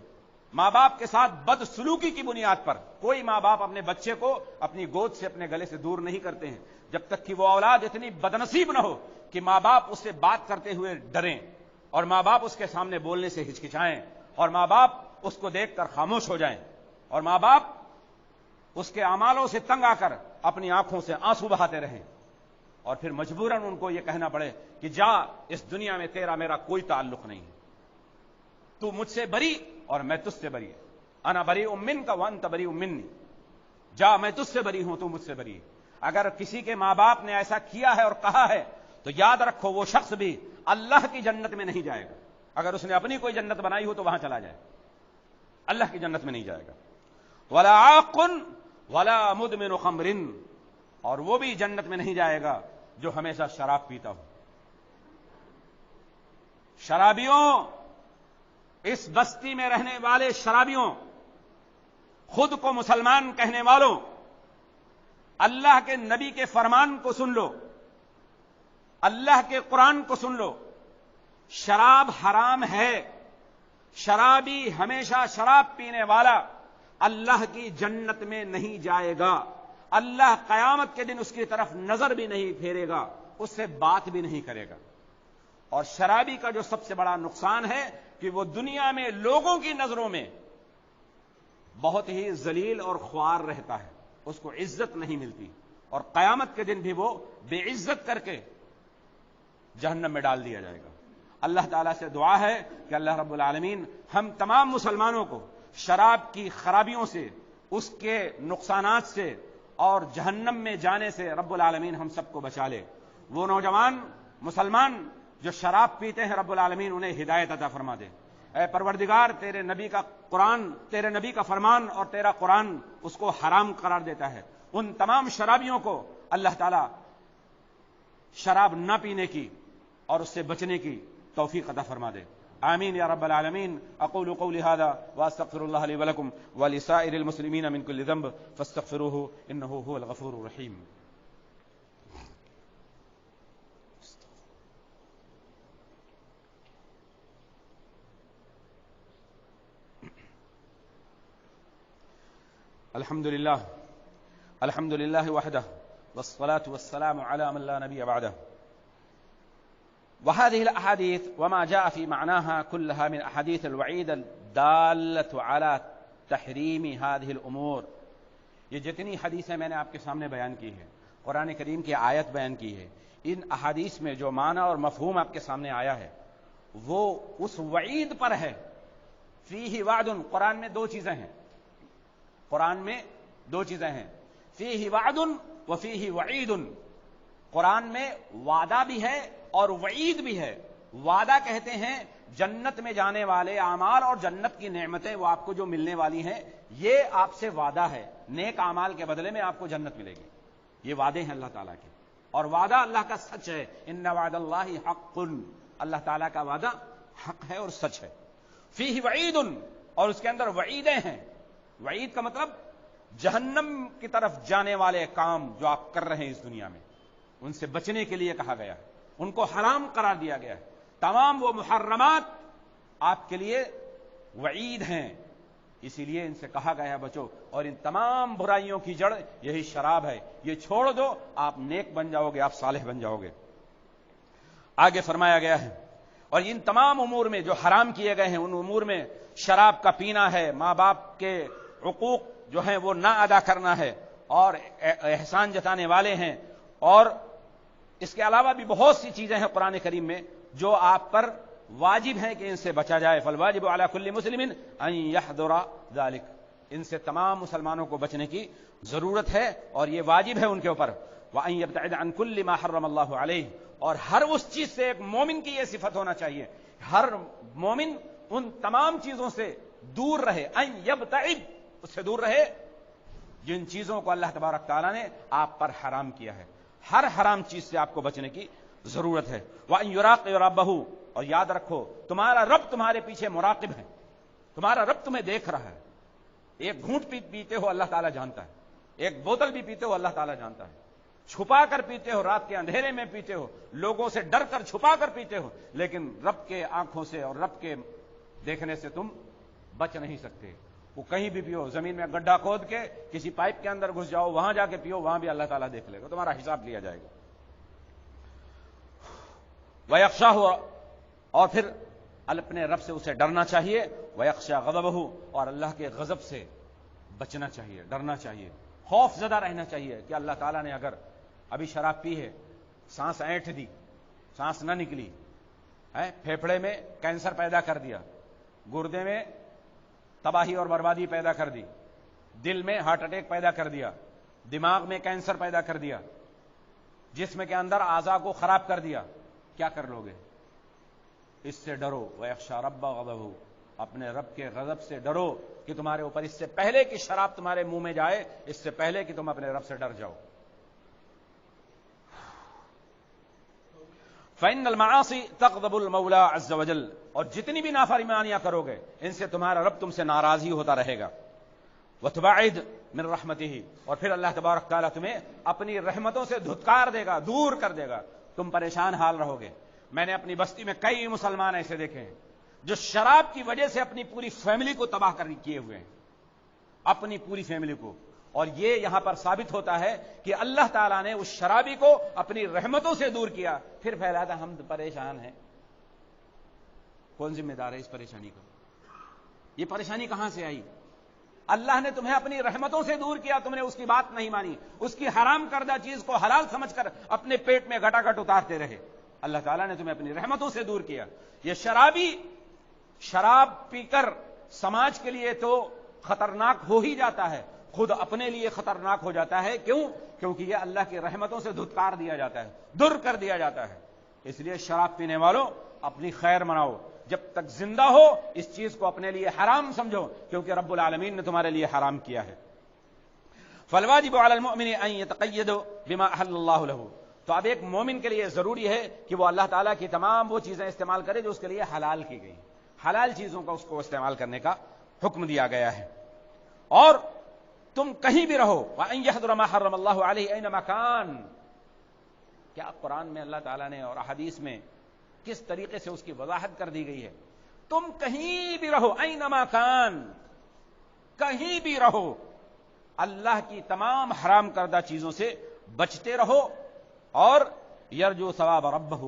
ماں باپ کے ساتھ بد سلوکی کی بنیاد پر. کوئی ماں باپ اپنے بچے کو اپنی گود سے اپنے گلے سے دور نہیں کرتے ہیں جب تک کہ وہ اولاد اتنی بدنصیب نہ ہو کہ ماں باپ اس سے بات کرتے ہوئے ڈریں، اور ماں باپ اس کے سامنے بولنے سے ہچکچائیں، اور ماں باپ اس کو دیکھ کر خاموش ہو جائیں، اور ماں باپ اس کے اعمالوں سے تنگ آ کر اپنی آنکھوں سے آنسو بہاتے رہیں، اور پھر مجبوراً ان کو یہ کہنا پڑے کہ جا، اس دنیا میں تیرا میرا کوئی تعلق نہیں، تو مجھ سے بری اور میں تجھ سے بری، انا بریء منک وانت بریء منی، جا میں تجھ سے بری ہوں، تو مجھ سے بری. اگر کسی کے ماں باپ نے ایسا کیا ہے اور کہا ہے تو یاد رکھو وہ شخص بھی اللہ کی جنت میں نہیں جائے گا. اگر اس نے اپنی کوئی جنت بنائی ہو تو وہاں چلا جائے، اللہ کی جنت میں نہیں جائے گا. ولا عاق ولا مدمن خمر، اور وہ بھی جنت میں نہیں جائے گا جو ہمیشہ شراب پیتا ہو. شرابیوں، اس بستی میں رہنے والے شرابیوں، خود کو مسلمان کہنے والوں، اللہ کے نبی کے فرمان کو سن لو، اللہ کے قرآن کو سن لو. شراب حرام ہے، شرابی، ہمیشہ شراب پینے والا اللہ کی جنت میں نہیں جائے گا. اللہ قیامت کے دن اس کی طرف نظر بھی نہیں پھیرے گا، اس سے بات بھی نہیں کرے گا. اور شرابی کا جو سب سے بڑا نقصان ہے کہ وہ دنیا میں لوگوں کی نظروں میں بہت ہی ذلیل اور خوار رہتا ہے، اس کو عزت نہیں ملتی، اور قیامت کے دن بھی وہ بے عزت کر کے جہنم میں ڈال دیا جائے گا. اللہ تعالیٰ سے دعا ہے کہ اللہ رب العالمین ہم تمام مسلمانوں کو شراب کی خرابیوں سے، اس کے نقصانات سے، اور جہنم میں جانے سے رب العالمین ہم سب کو بچا لے۔ وہ نوجوان مسلمان جو شراب پیتے ہیں رب العالمین انہیں ہدایت عطا فرما دے۔ اے پروردگار، تیرے نبی کا قرآن، تیرے نبی کا فرمان اور تیرا قرآن اس کو حرام قرار دیتا ہے۔ ان تمام شرابیوں کو اللہ تعالی شراب نہ پینے کی اور اس سے بچنے کی توفیق عطا فرما دے۔ آمین یا رب العالمین۔ اقول قولی هذا واستغفر الله لي ولكم ولسائر المسلمين من كل ذنب فاستغفروه انه هو الغفور الرحيم۔ الحمد لله وحده والصلاة والسلام على من لا نبي بعده۔ وهذه الأحاديث وما جاء في معناها كلها من أحاديث الوعيد الدالة على تحريم هذه الأمور، یہ جتنی حدیثیں میں نے آپ کے سامنے بیان کی ہے، قرآن کریم کی آیت بیان کی ہے، ان احادیث میں جو معنی اور مفہوم آپ کے سامنے آیا ہے وہ اس وعید پر ہے۔ فیہ وعد، قرآن میں دو چیزیں ہیں، قرآن میں دو چیزیں ہیں، فیہ وعد و فیہ وعید۔ قرآن میں وعدہ بھی ہے اور وعید بھی ہے۔ وعدہ کہتے ہیں جنت میں جانے والے اعمال اور جنت کی نعمتیں وہ آپ کو جو ملنے والی ہیں، یہ آپ سے وعدہ ہے، نیک اعمال کے بدلے میں آپ کو جنت ملے گی، یہ وعدے ہیں اللہ تعالیٰ کے، اور وعدہ اللہ کا سچ ہے۔ ان وعد اللہ حق، اللہ تعالیٰ کا وعدہ حق ہے اور سچ ہے۔ فیہ وعید، اور اس کے اندر وعیدیں ہیں۔ وعید کا مطلب جہنم کی طرف جانے والے کام جو آپ کر رہے ہیں اس دنیا میں، ان سے بچنے کے لیے کہا گیا ہے، ان کو حرام قرار دیا گیا ہے۔ تمام وہ محرمات آپ کے لیے وعید ہیں، اسی لیے ان سے کہا گیا ہے بچو، اور ان تمام برائیوں کی جڑ یہی شراب ہے، یہ چھوڑ دو، آپ نیک بن جاؤ گے، آپ صالح بن جاؤ گے۔ آگے فرمایا گیا ہے، اور ان تمام امور میں جو حرام کیے گئے ہیں، ان امور میں شراب کا پینا ہے، ماں باپ کے حقوق جو ہیں وہ نہ ادا کرنا ہے، اور احسان جتانے والے ہیں، اور اس کے علاوہ بھی بہت سی چیزیں ہیں قرآن کریم میں جو آپ پر واجب ہیں کہ ان سے بچا جائے۔ فالواجب علی کل مسلم ان یحذر ذلک، ان سے تمام مسلمانوں کو بچنے کی ضرورت ہے اور یہ واجب ہے ان کے اوپر۔ وان یبتعد عن کل ما حرم اللہ علیہ، اور ہر اس چیز سے ایک مومن کی یہ صفت ہونا چاہیے، ہر مومن ان تمام چیزوں سے دور رہے، ان یبتعد، اس سے دور رہے جن چیزوں کو اللہ تبارک تعالیٰ نے آپ پر حرام کیا ہے، ہر حرام چیز سے آپ کو بچنے کی ضرورت ہے۔ وَأَن يُرَاقِبَ رَبَّهُ، اور یاد رکھو تمہارا رب تمہارے پیچھے مراقب ہے، تمہارا رب تمہیں دیکھ رہا ہے۔ ایک گھونٹ پیتے ہو اللہ تعالیٰ جانتا ہے، ایک بوتل بھی پیتے ہو اللہ تعالیٰ جانتا ہے، چھپا کر پیتے ہو، رات کے اندھیرے میں پیتے ہو، لوگوں سے ڈر کر چھپا کر پیتے ہو، لیکن رب کے آنکھوں سے اور رب کے دیکھنے سے تم بچ نہیں سکتے۔ وہ کہیں بھی پیو، زمین میں گڈھا کھود کے کسی پائپ کے اندر گھس جاؤ، وہاں جا کے پیو، وہاں بھی اللہ تعالیٰ دیکھ لے گا، تمہارا حساب لیا جائے گا۔ وَيَخْشَاهُ، اور پھر اپنے رب سے اسے ڈرنا چاہیے، وَيَخْشَى غَضَبَهُ، اور اللہ کے غضب سے بچنا چاہیے، ڈرنا چاہیے، خوف زدہ رہنا چاہیے کہ اللہ تعالیٰ نے اگر ابھی شراب پی ہے، سانس اینٹھ دی، سانس نہ نکلی، پھیپھڑے میں کینسر پیدا کر دیا، گردے میں تباہی اور بربادی پیدا کر دی، دل میں ہارٹ اٹیک پیدا کر دیا، دماغ میں کینسر پیدا کر دیا، جسم کے اندر اعضاء کو خراب کر دیا، کیا کر لوگے؟ اس سے ڈرو۔ وَيَخْشَى رَبَّ غَضَبَهُ، اپنے رب کے غضب سے ڈرو کہ تمہارے اوپر اس سے پہلے کہ شراب تمہارے منہ میں جائے، اس سے پہلے کہ تم اپنے رب سے ڈر جاؤ۔ فَإِنَّ الْمَعَاصِي تَغْضَبُ الْمَوْلَى عَزَّ وَجَلَّ، اور جتنی بھی نافرمانیاں کرو گے ان سے تمہارا رب تم سے ناراض ہی ہوتا رہے گا۔ وَتُبَعِدْ مِنْ رَحْمَتِهِ، اور پھر اللہ تبارک تعالیٰ تمہیں اپنی رحمتوں سے دھتکار دے گا، دور کر دے گا، تم پریشان حال رہو گے۔ میں نے اپنی بستی میں کئی مسلمان ایسے دیکھے ہیں جو شراب کی وجہ سے اپنی پوری فیملی کو تباہ کیے ہوئے ہیں، اپنی پوری فیملی کو، اور یہ یہاں پر ثابت ہوتا ہے کہ اللہ تعالیٰ نے اس شرابی کو اپنی رحمتوں سے دور کیا، پھر پھیلاتا ہم پریشان ہیں۔ کون ذمہ دار ہے اس پریشانی کا؟ یہ پریشانی کہاں سے آئی؟ اللہ نے تمہیں اپنی رحمتوں سے دور کیا، تم نے اس کی بات نہیں مانی، اس کی حرام کردہ چیز کو حلال سمجھ کر اپنے پیٹ میں گھٹاگھٹ اتارتے رہے، اللہ تعالیٰ نے تمہیں اپنی رحمتوں سے دور کیا۔ یہ شرابی شراب پی کر سماج کے لیے تو خطرناک ہو ہی جاتا ہے، خود اپنے لیے خطرناک ہو جاتا ہے. کیوں؟ کیونکہ یہ اللہ کی رحمتوں سے دھتکار دیا جاتا ہے, دور کر دیا جاتا ہے. اس لیے شراب پینے والوں اپنی خیر مناؤ, جب تک زندہ ہو اس چیز کو اپنے لیے حرام سمجھو, کیونکہ رب العالمین نے تمہارے لیے حرام کیا ہے. فالواجب علی المؤمن ان یتقید بما احل اللہ له. تو اب ایک مومن کے لیے ضروری ہے کہ وہ اللہ تعالیٰ کی تمام وہ چیزیں استعمال کرے جو اس کے لیے حلال کی گئی. حلال چیزوں کا اس کو استعمال کرنے کا حکم دیا گیا ہے. اور تم کہیں بھی رہو, وَأَن يَحْذُرَ مَا حَرَّمَ اللَّهُ عَلَيْهِ أَيْنَمَا كَانَ. کیا قرآن میں اللہ تعالیٰ نے اور احادیث میں کس طریقے سے اس کی وضاحت کر دی گئی ہے. تم کہیں بھی رہو, أَيْنَمَا كَانَ, کہیں بھی رہو, اللہ کی تمام حرام کردہ چیزوں سے بچتے رہو, اور یرجو ثواب ربہ,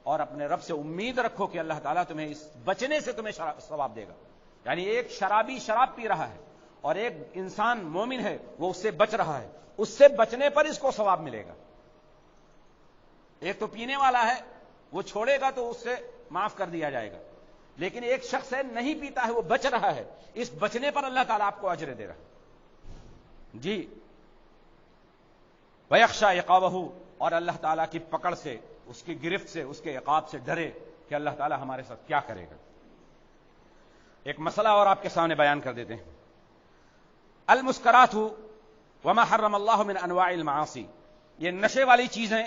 اور اپنے رب سے امید رکھو کہ اللہ تعالیٰ تمہیں اس بچنے سے تمہیں ثواب دے گا. یعنی ایک شرابی شراب پی رہا ہے اور ایک انسان مومن ہے وہ اس سے بچ رہا ہے, اس سے بچنے پر اس کو ثواب ملے گا. ایک تو پینے والا ہے وہ چھوڑے گا تو اس سے معاف کر دیا جائے گا, لیکن ایک شخص ہے نہیں پیتا ہے وہ بچ رہا ہے, اس بچنے پر اللہ تعالیٰ آپ کو اجر دے رہا ہے. جی, وَيَخْشَى عِقَابَهُ, اور اللہ تعالیٰ کی پکڑ سے, اس کی گرفت سے, اس کے عقاب سے ڈرے کہ اللہ تعالیٰ ہمارے ساتھ کیا کرے گا. ایک مسئلہ اور آپ کے سامنے بیان کر دیتے ہیں. المسکرات وما حرم اللہ من انواع المعاصی, یہ نشے والی چیزیں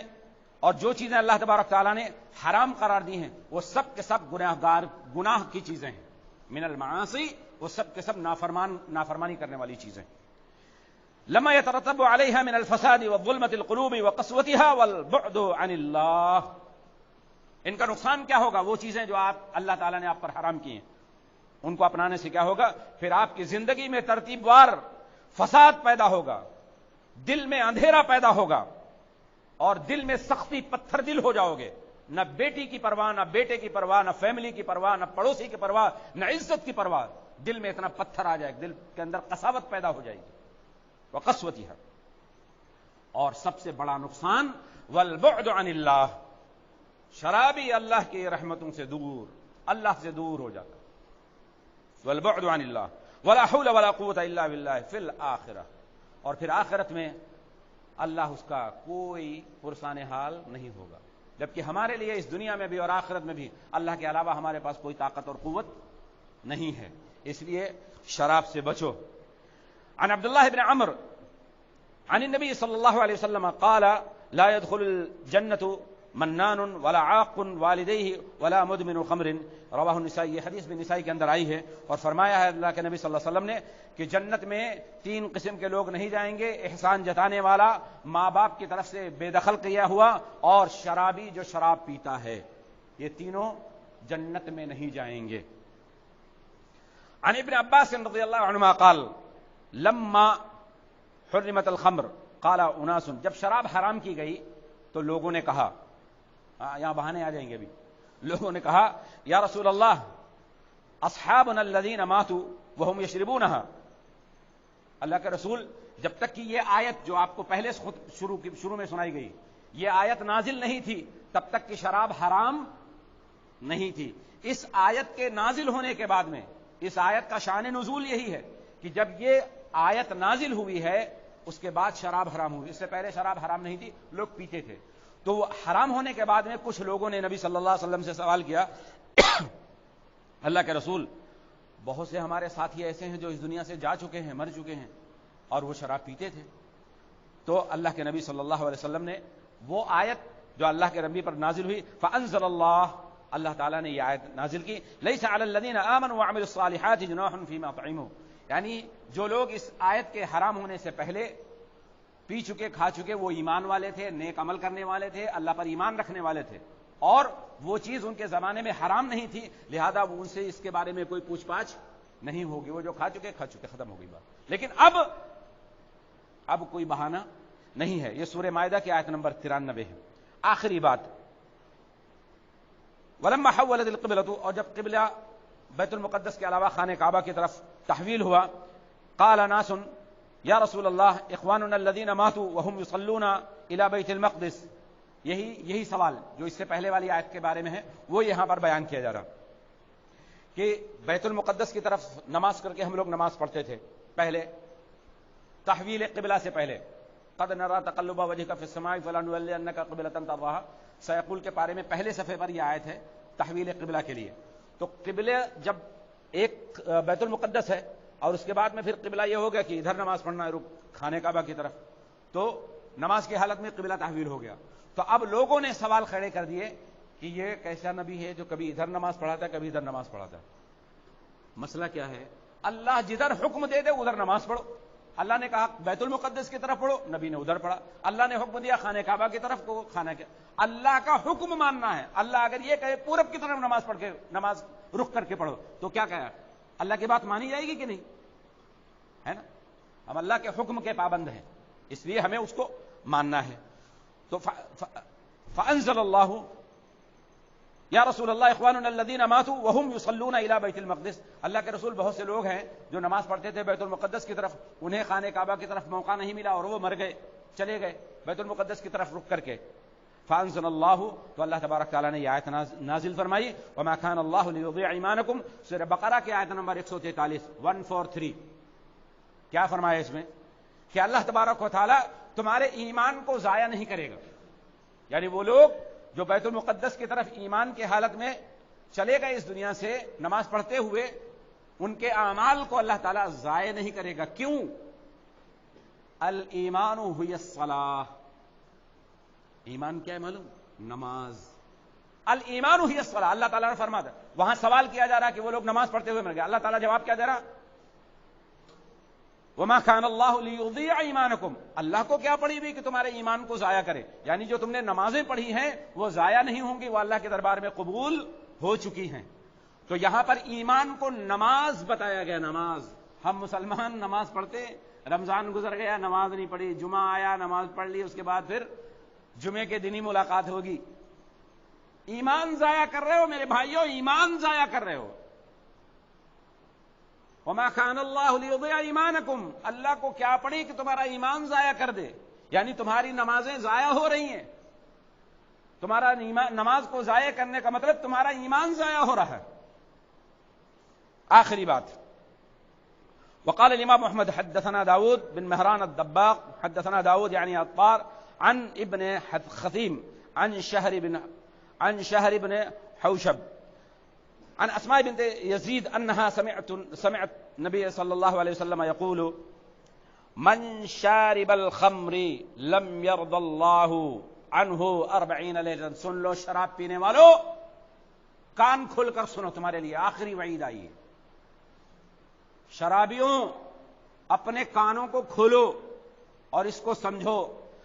اور جو چیزیں اللہ تبارک تعالیٰ نے حرام قرار دی ہیں وہ سب کے سب گناہ کی چیزیں ہیں. من المعاصی, وہ سب کے سب نافرمانی کرنے والی چیزیں. لما يترتب عليها من الفساد وظلمة القلوب وقسوتها والبعد عن اللہ, ان کا نقصان کیا ہوگا؟ وہ چیزیں جو اللہ تعالیٰ نے آپ پر حرام کی ہیں ان کو اپنانے سے کیا ہوگا؟ پھر آپ کی زندگی میں ترتیب وار فساد پیدا ہوگا, دل میں اندھیرا پیدا ہوگا, اور دل میں سختی, پتھر دل ہو جاؤ گے. نہ بیٹی کی پرواہ, نہ بیٹے کی پرواہ, نہ فیملی کی پرواہ, نہ پڑوسی کی پرواہ, نہ عزت کی پرواہ. دل میں اتنا پتھر آ جائے, دل کے اندر قساوت پیدا ہو جائے گی. وقسوتی ہے. اور سب سے بڑا نقصان والبعد عن اللہ, شرابی اللہ کی رحمتوں سے دور, اللہ سے دور ہو جاتا. والبعد عن اللہ ولا حول ولا قوت الا باللہ فی الآخرہ, اور پھر آخرت میں اللہ اس کا کوئی پرسان حال نہیں ہوگا. جبکہ ہمارے لیے اس دنیا میں بھی اور آخرت میں بھی اللہ کے علاوہ ہمارے پاس کوئی طاقت اور قوت نہیں ہے. اس لیے شراب سے بچو. عن عبداللہ بن عمر عن النبی صلی اللہ علیہ وسلم قال لا يدخل الجنة منان ولا عاق والدیہ ولا مدمن خمر, رواہ النسائی. یہ حدیث بھی نسائی کے اندر آئی ہے, اور فرمایا ہے اللہ کے نبی صلی اللہ علیہ وسلم نے کہ جنت میں 3 قسم کے لوگ نہیں جائیں گے: احسان جتانے والا, ماں باپ کی طرف سے بے دخل کیا ہوا, اور شرابی جو شراب پیتا ہے. یہ تینوں جنت میں نہیں جائیں گے. عن ابن عباس رضی اللہ عنہما قال لما حرمت الخمر قال اناس, جب شراب حرام کی گئی تو لوگوں نے کہا, یہاں بہانے آ جائیں گے ابھی, لوگوں نے کہا یا رسول اللہ اصحابنا الذین ماتوا وهم یشربونها, اللہ کے رسول جب تک کہ یہ آیت جو آپ کو پہلے خود شروع میں سنائی گئی, یہ آیت نازل نہیں تھی تب تک کہ شراب حرام نہیں تھی. اس آیت کے نازل ہونے کے بعد میں, اس آیت کا شان نزول یہی ہے کہ جب یہ آیت نازل ہوئی ہے اس کے بعد شراب حرام ہوئی. اس سے پہلے شراب حرام نہیں تھی, لوگ پیتے تھے. تو حرام ہونے کے بعد میں کچھ لوگوں نے نبی صلی اللہ علیہ وسلم سے سوال کیا, اللہ کے رسول بہت سے ہمارے ساتھی ایسے ہیں جو اس دنیا سے جا چکے ہیں, مر چکے ہیں, اور وہ شراب پیتے تھے. تو اللہ کے نبی صلی اللہ علیہ وسلم نے وہ آیت جو اللہ کے نبی پر نازل ہوئی, فانزل اللہ تعالیٰ نے یہ آیت نازل کی, لیس علی الذین آمنوا وعملوا الصالحات جناح فیما طعموا, یعنی جو لوگ اس آیت کے حرام ہونے سے پہلے پی چکے, کھا چکے, وہ ایمان والے تھے, نیک عمل کرنے والے تھے, اللہ پر ایمان رکھنے والے تھے, اور وہ چیز ان کے زمانے میں حرام نہیں تھی, لہذا وہ ان سے اس کے بارے میں کوئی پوچھ پاچھ نہیں ہوگی. وہ جو کھا چکے, ختم ہو گئی بات. لیکن اب کوئی بہانہ نہیں ہے. یہ سورہ مائدہ کی آیت نمبر 93 ہے. آخری بات, ولما حولت القبلۃ, اور جب قبلہ بیت المقدس کے علاوہ خانہ کعبہ کی طرف تحویل ہوا, قال ناس یا رسول اللہ اخواننا الذین ماتوا وهم یصلون الی بیت المقدس. یہی سوال جو اس سے پہلے والی آیت کے بارے میں ہے وہ یہاں پر بیان کیا جا رہا کہ بیت المقدس کی طرف نماز کر کے ہم لوگ نماز پڑھتے تھے پہلے, تحویل قبلہ سے پہلے قد نرى تقلب وجهك في السماء فلنولينك قبلة ترضاها، سيقول کے پارے میں پہلے صفحے پر یہ آیت ہے تحویل قبلہ کے لیے. تو قبلہ جب ایک بیت المقدس ہے اور اس کے بعد میں پھر قبلہ یہ ہو گیا کہ ادھر نماز پڑھنا ہے رخ خانہ کعبہ کی طرف، تو نماز کی حالت میں قبلہ تحویل ہو گیا. تو اب لوگوں نے سوال کھڑے کر دیے کہ یہ کیسا نبی ہے جو کبھی ادھر نماز پڑھاتا ہے کبھی ادھر نماز پڑھاتا ہے. مسئلہ کیا ہے؟ اللہ جدھر حکم دے دے ادھر نماز پڑھو. اللہ نے کہا بیت المقدس کی طرف پڑھو، نبی نے ادھر پڑھا. اللہ نے حکم دیا خانہ کعبہ کی طرف کو خانہ کیا، اللہ کا حکم ماننا ہے. اللہ اگر یہ کہے پورب کی طرف نماز پڑھ کے نماز رخ کر کے پڑھو تو کیا کہا؟ اللہ کی بات مانی جائے گی کہ نہیں؟ ہے نا، ہم اللہ کے حکم کے پابند ہیں، اس لیے ہمیں اس کو ماننا ہے. تو فانزل اللہ یا رسول اللہ اخواننا الذین ماتوا وهم یصلون الی بیت المقدس. اللہ کے رسول بہت سے لوگ ہیں جو نماز پڑھتے تھے بیت المقدس کی طرف، انہیں خانہ کعبہ کی طرف موقع نہیں ملا اور وہ مر گئے، چلے گئے بیت المقدس کی طرف رخ کر کے. فانزل اللہ، تو اللہ تبارک تعالیٰ نے یہ آیت نازل فرمائی وما كان اللہ لیضیع ایمانکم. سورہ بقرہ کی آیت نمبر 143 143. کیا فرمایا اس میں؟ کہ اللہ تبارک و تعالیٰ تمہارے ایمان کو ضائع نہیں کرے گا. یعنی وہ لوگ جو بیت المقدس کی طرف ایمان کی حالت میں چلے گئے اس دنیا سے نماز پڑھتے ہوئے، ان کے اعمال کو اللہ تعالیٰ ضائع نہیں کرے گا. کیوں؟ الایمان هی الصلاۃ. ایمان کیا ہے معلوم؟ نماز. الایمان هی الصلاۃ. اللہ تعالیٰ نے فرمایا، وہاں سوال کیا جا رہا کہ وہ لوگ نماز پڑھتے ہوئے مر گئے. اللہ تعالیٰ جواب کیا دے رہا؟ وما كان اللہ لیضیع ایمانکم. اللہ کو کیا پڑی ہوئی کہ تمہارے ایمان کو ضائع کرے؟ یعنی جو تم نے نمازیں پڑھی ہیں وہ ضائع نہیں ہوں گی، وہ اللہ کے دربار میں قبول ہو چکی ہیں. تو یہاں پر ایمان کو نماز بتایا گیا. نماز. ہم مسلمان نماز پڑھتے، رمضان گزر گیا نماز نہیں پڑھی، جمعہ آیا نماز پڑھ لی، اس کے بعد پھر جمعے کے دن ہی ملاقات ہوگی. ایمان ضائع کر رہے ہو میرے بھائیوں، ایمان ضائع کر رہے ہو. وما كان اللہ لیضیع ایمانکم. اللہ کو کیا پڑی کہ تمہارا ایمان ضائع کر دے؟ یعنی تمہاری نمازیں ضائع ہو رہی ہیں. تمہارا نماز کو ضائع کرنے کا مطلب تمہارا ایمان ضائع ہو رہا ہے. آخری بات. وقال الامام محمد حدثنا داود بن مهران الدباق حدثنا داود يعني عطار عن ابن خثيم عن شهر بن حوشب عن اسماء بنت يزيد انها سمعت النبي صلى الله عليه وسلم يقول من شارب الخمر لم يرضى الله عنه 40 ليلة. سن لو شراب پینے والو، کان کھول کر سنو، تمہارے لیے آخری وعید آئی ہے. شرابیوں اپنے کانوں کو کھولو اور اس کو سمجھو.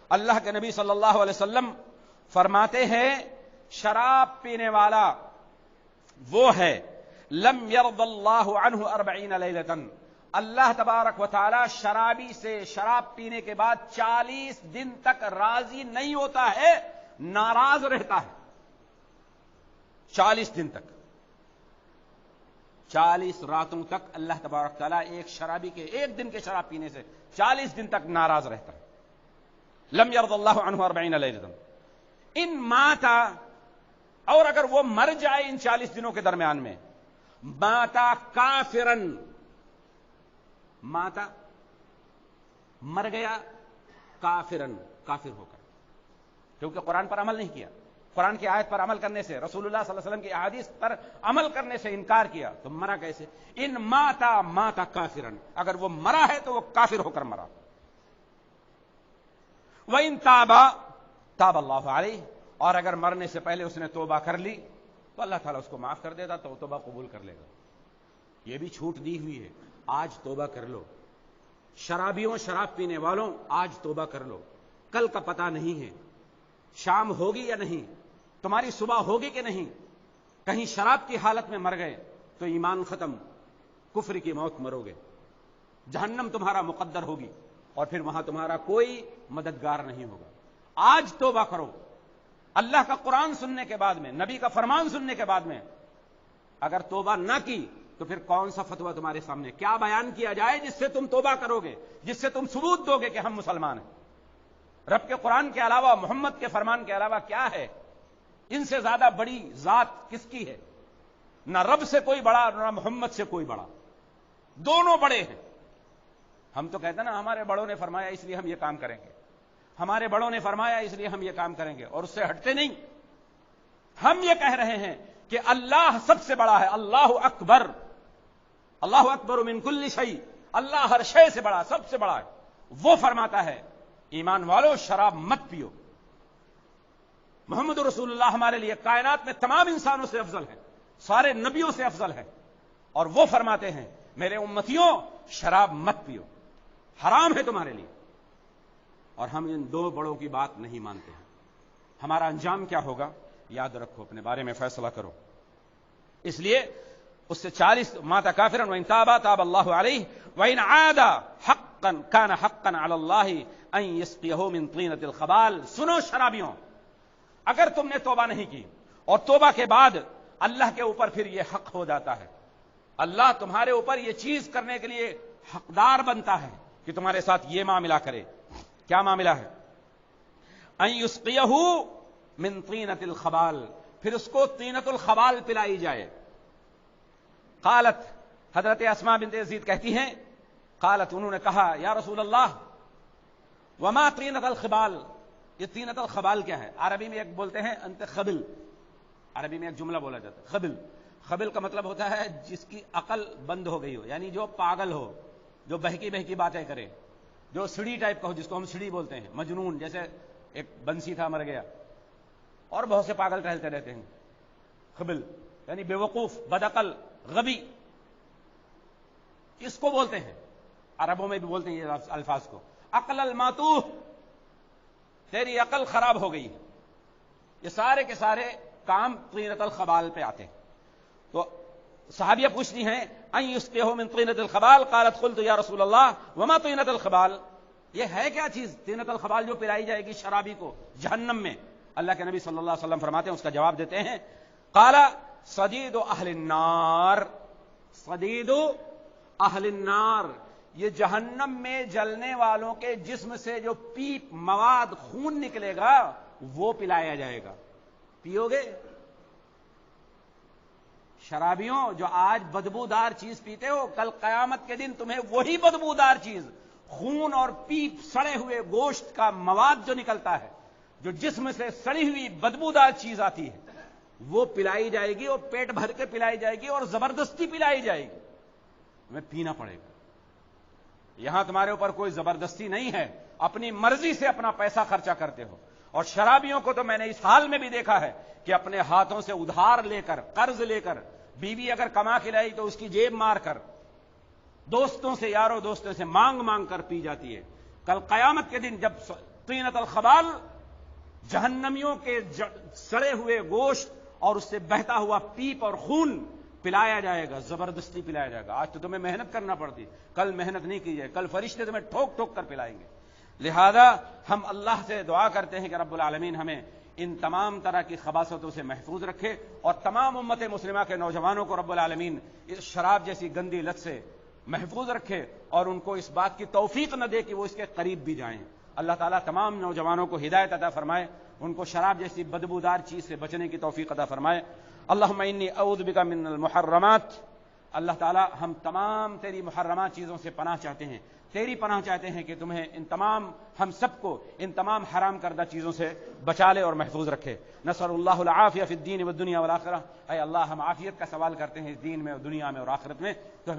اللہ کے نبی صلی اللہ علیہ وسلم فرماتے ہیں شراب پینے والا وہ ہے لم یرض اللہ عنہ 40 لیلۃ. اللہ تبارک و تعالی شرابی سے شراب پینے کے بعد 40 دن تک راضی نہیں ہوتا ہے، ناراض رہتا ہے. 40 دن تک، 40 راتوں تک اللہ تبارک تعالیٰ ایک شرابی کے ایک دن کے شراب پینے سے 40 دن تک ناراض رہتا ہے. لم یرض اللہ عنہ 40 لیلۃ. ان ماتا، اور اگر وہ مر جائے ان 40 دنوں کے درمیان میں، ماتا کافرن، ماتا مر گیا کافرن، کافر ہو کر، کیونکہ قرآن پر عمل نہیں کیا، قرآن کی آیت پر عمل کرنے سے، رسول اللہ صلی اللہ علیہ وسلم کی احادیث پر عمل کرنے سے انکار کیا، تو مرا کیسے؟ ان ماتا، ماتا کافرن، اگر وہ مرا ہے تو وہ کافر ہو کر مرا. وَإِن تَابَ تَابَ اللَّهُ عَلَيْهِ. اور اگر مرنے سے پہلے اس نے توبہ کر لی تو اللہ تعالیٰ اس کو معاف کر دیتا، تو توبہ قبول کر لے گا. یہ بھی چھوٹ دی ہوئی ہے، آج توبہ کر لو. شرابیوں، شراب پینے والوں، آج توبہ کر لو. کل کا پتہ نہیں ہے، شام ہوگی یا نہیں، تمہاری صبح ہوگی کہ نہیں. کہیں شراب کی حالت میں مر گئے تو ایمان ختم، کفر کی موت مرو گے، جہنم تمہارا مقدر ہوگی اور پھر وہاں تمہارا کوئی مددگار نہیں ہوگا. آج توبہ کرو. اللہ کا قرآن سننے کے بعد میں، نبی کا فرمان سننے کے بعد میں اگر توبہ نہ کی تو پھر کون سا فتویٰ تمہارے سامنے، کیا بیان کیا جائے جس سے تم توبہ کرو گے، جس سے تم ثبوت دو گے کہ ہم مسلمان ہیں. رب کے قرآن کے علاوہ، محمد کے فرمان کے علاوہ کیا ہے؟ ان سے زیادہ بڑی ذات کس کی ہے؟ نہ رب سے کوئی بڑا، نہ محمد سے کوئی بڑا، دونوں بڑے ہیں. ہم تو کہتے ہیں نا ہمارے بڑوں نے فرمایا اس لیے ہم یہ کام کریں گے، ہمارے بڑوں نے فرمایا اس لیے ہم یہ کام کریں گے، اور اس سے ہٹتے نہیں۔ ہم یہ کہہ رہے ہیں کہ اللہ سب سے بڑا ہے، اللہ اکبر، اللہ اکبر من کل شیء، اللہ ہر شے سے بڑا، سب سے بڑا ہے۔ وہ فرماتا ہے ایمان والو شراب مت پیو۔ محمد رسول اللہ ہمارے لیے کائنات میں تمام انسانوں سے افضل ہے، سارے نبیوں سے افضل ہے، اور وہ فرماتے ہیں میرے امتیوں شراب مت پیو، حرام ہے تمہارے لیے۔ اور ہم ان دو بڑوں کی بات نہیں مانتے ہیں، ہمارا انجام کیا ہوگا؟ یاد رکھو، اپنے بارے میں فیصلہ کرو۔ اس لیے اس سے 40 مات کافرا وان تابا تاب اللہ علیہ وان عاد حقا کان حقا علی اللہ ان یسقیہ من طینۃ الخبال۔ سنو شرابیوں، اگر تم نے توبہ نہیں کی اور توبہ کے بعد اللہ کے اوپر پھر یہ حق ہو جاتا ہے، اللہ تمہارے اوپر یہ چیز کرنے کے لیے حقدار بنتا ہے کہ تمہارے ساتھ یہ معاملہ کرے۔ کیا معاملہ ہے؟ ان یسقیہ من طینۃ الخبال، پھر اس کو طینۃ الخبال پلائی جائے۔ قالت، حضرت اسماء بنت یزید کہتی ہیں، قالت انہوں نے کہا یا رسول اللہ وما طینۃ الخبال، یہ طینۃ الخبال کیا ہے؟ عربی میں ایک بولتے ہیں انت خبل، عربی میں ایک جملہ بولا جاتا ہے خبل۔ خبل کا مطلب ہوتا ہے جس کی عقل بند ہو گئی ہو، یعنی جو پاگل ہو، جو بہکی بہکی باتیں کرے، جو سڑی ٹائپ کا ہو، جس کو ہم سڑی بولتے ہیں، مجنون، جیسے ایک بنسی تھا مر گیا، اور بہت سے پاگل ٹہلتے رہتے ہیں۔ خبل یعنی بے وقوف، بدعقل، غبی، اس کو بولتے ہیں، عربوں میں بھی بولتے ہیں یہ الفاظ کو، عقل الماتوہ، تیری عقل خراب ہو گئی۔ یہ سارے کے سارے کام طینۃ الخبال پہ آتے ہیں۔ تو صحابیہ پوچھتی ہیں ان یسقیہ من طینۃ الخبال، قالت قلت یا رسول اللہ وما طینۃ الخبال، یہ ہے کیا چیز طینۃ الخبال جو پلائی جائے گی شرابی کو جہنم میں؟ اللہ کے نبی صلی اللہ علیہ وسلم فرماتے ہیں، اس کا جواب دیتے ہیں، قال صدید اہل النار، صدید اہل النار، یہ جہنم میں جلنے والوں کے جسم سے جو پیپ مواد خون نکلے گا وہ پلایا جائے گا۔ پیو گے؟ شرابیوں جو آج بدبودار چیز پیتے ہو، کل قیامت کے دن تمہیں وہی بدبودار چیز، خون اور پیپ، سڑے ہوئے گوشت کا مواد جو نکلتا ہے، جو جسم سے سڑی ہوئی بدبودار چیز آتی ہے، وہ پلائی جائے گی، اور پیٹ بھر کے پلائی جائے گی، اور زبردستی پلائی جائے گی، تمہیں پینا پڑے گا۔ یہاں تمہارے اوپر کوئی زبردستی نہیں ہے، اپنی مرضی سے اپنا پیسہ خرچہ کرتے ہو۔ اور شرابیوں کو تو میں نے اس حال میں بھی دیکھا ہے کہ اپنے ہاتھوں سے ادھار لے کر، قرض لے کر، بیوی اگر کما کے لائی تو اس کی جیب مار کر، دوستوں سے، یاروں دوستوں سے مانگ مانگ کر پی جاتی ہے۔ کل قیامت کے دن جب طینۃ الخبال، جہنمیوں کے سڑے ہوئے گوشت اور اس سے بہتا ہوا پیپ اور خون پلایا جائے گا، زبردستی پلایا جائے گا۔ آج تو تمہیں محنت کرنا پڑتی، کل محنت نہیں کی جائے، کل فرشتے تمہیں ٹھوک ٹھوک کر پلائیں گے۔ لہذا ہم اللہ سے دعا کرتے ہیں کہ رب العالمین ہمیں ان تمام طرح کی خباثتوں سے محفوظ رکھے، اور تمام امت مسلمہ کے نوجوانوں کو رب العالمین اس شراب جیسی گندی لت سے محفوظ رکھے، اور ان کو اس بات کی توفیق نہ دے کہ وہ اس کے قریب بھی جائیں۔ اللہ تعالیٰ تمام نوجوانوں کو ہدایت عطا فرمائے، ان کو شراب جیسی بدبودار چیز سے بچنے کی توفیق عطا فرمائے۔ اللہم انی اعوذ بک من المحرمات، اللہ تعالیٰ ہم تمام تیری محرمات چیزوں سے پناہ چاہتے ہیں، تیری پناہ چاہتے ہیں کہ تمہیں ان تمام، ہم سب کو ان تمام حرام کردہ چیزوں سے بچا لے اور محفوظ رکھے۔ نسأل اللہ العافیہ فی الدین والدنیا والآخرہ، اے اللہ ہم عافیت کا سوال کرتے ہیں اس دین میں اور دنیا میں اور آخرت میں، تو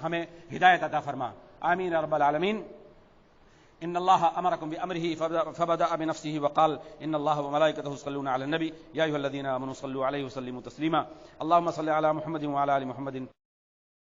ہمیں ہدایت عطا فرما، آمین یا رب العالمین۔ ان الله امركم بامره فبدا بنفسه وقال ان الله وملائكته يصلون على النبي يا ايها الذين امنوا صلوا عليه وسلموا تسليما اللهم صل على محمد وعلى ال محمد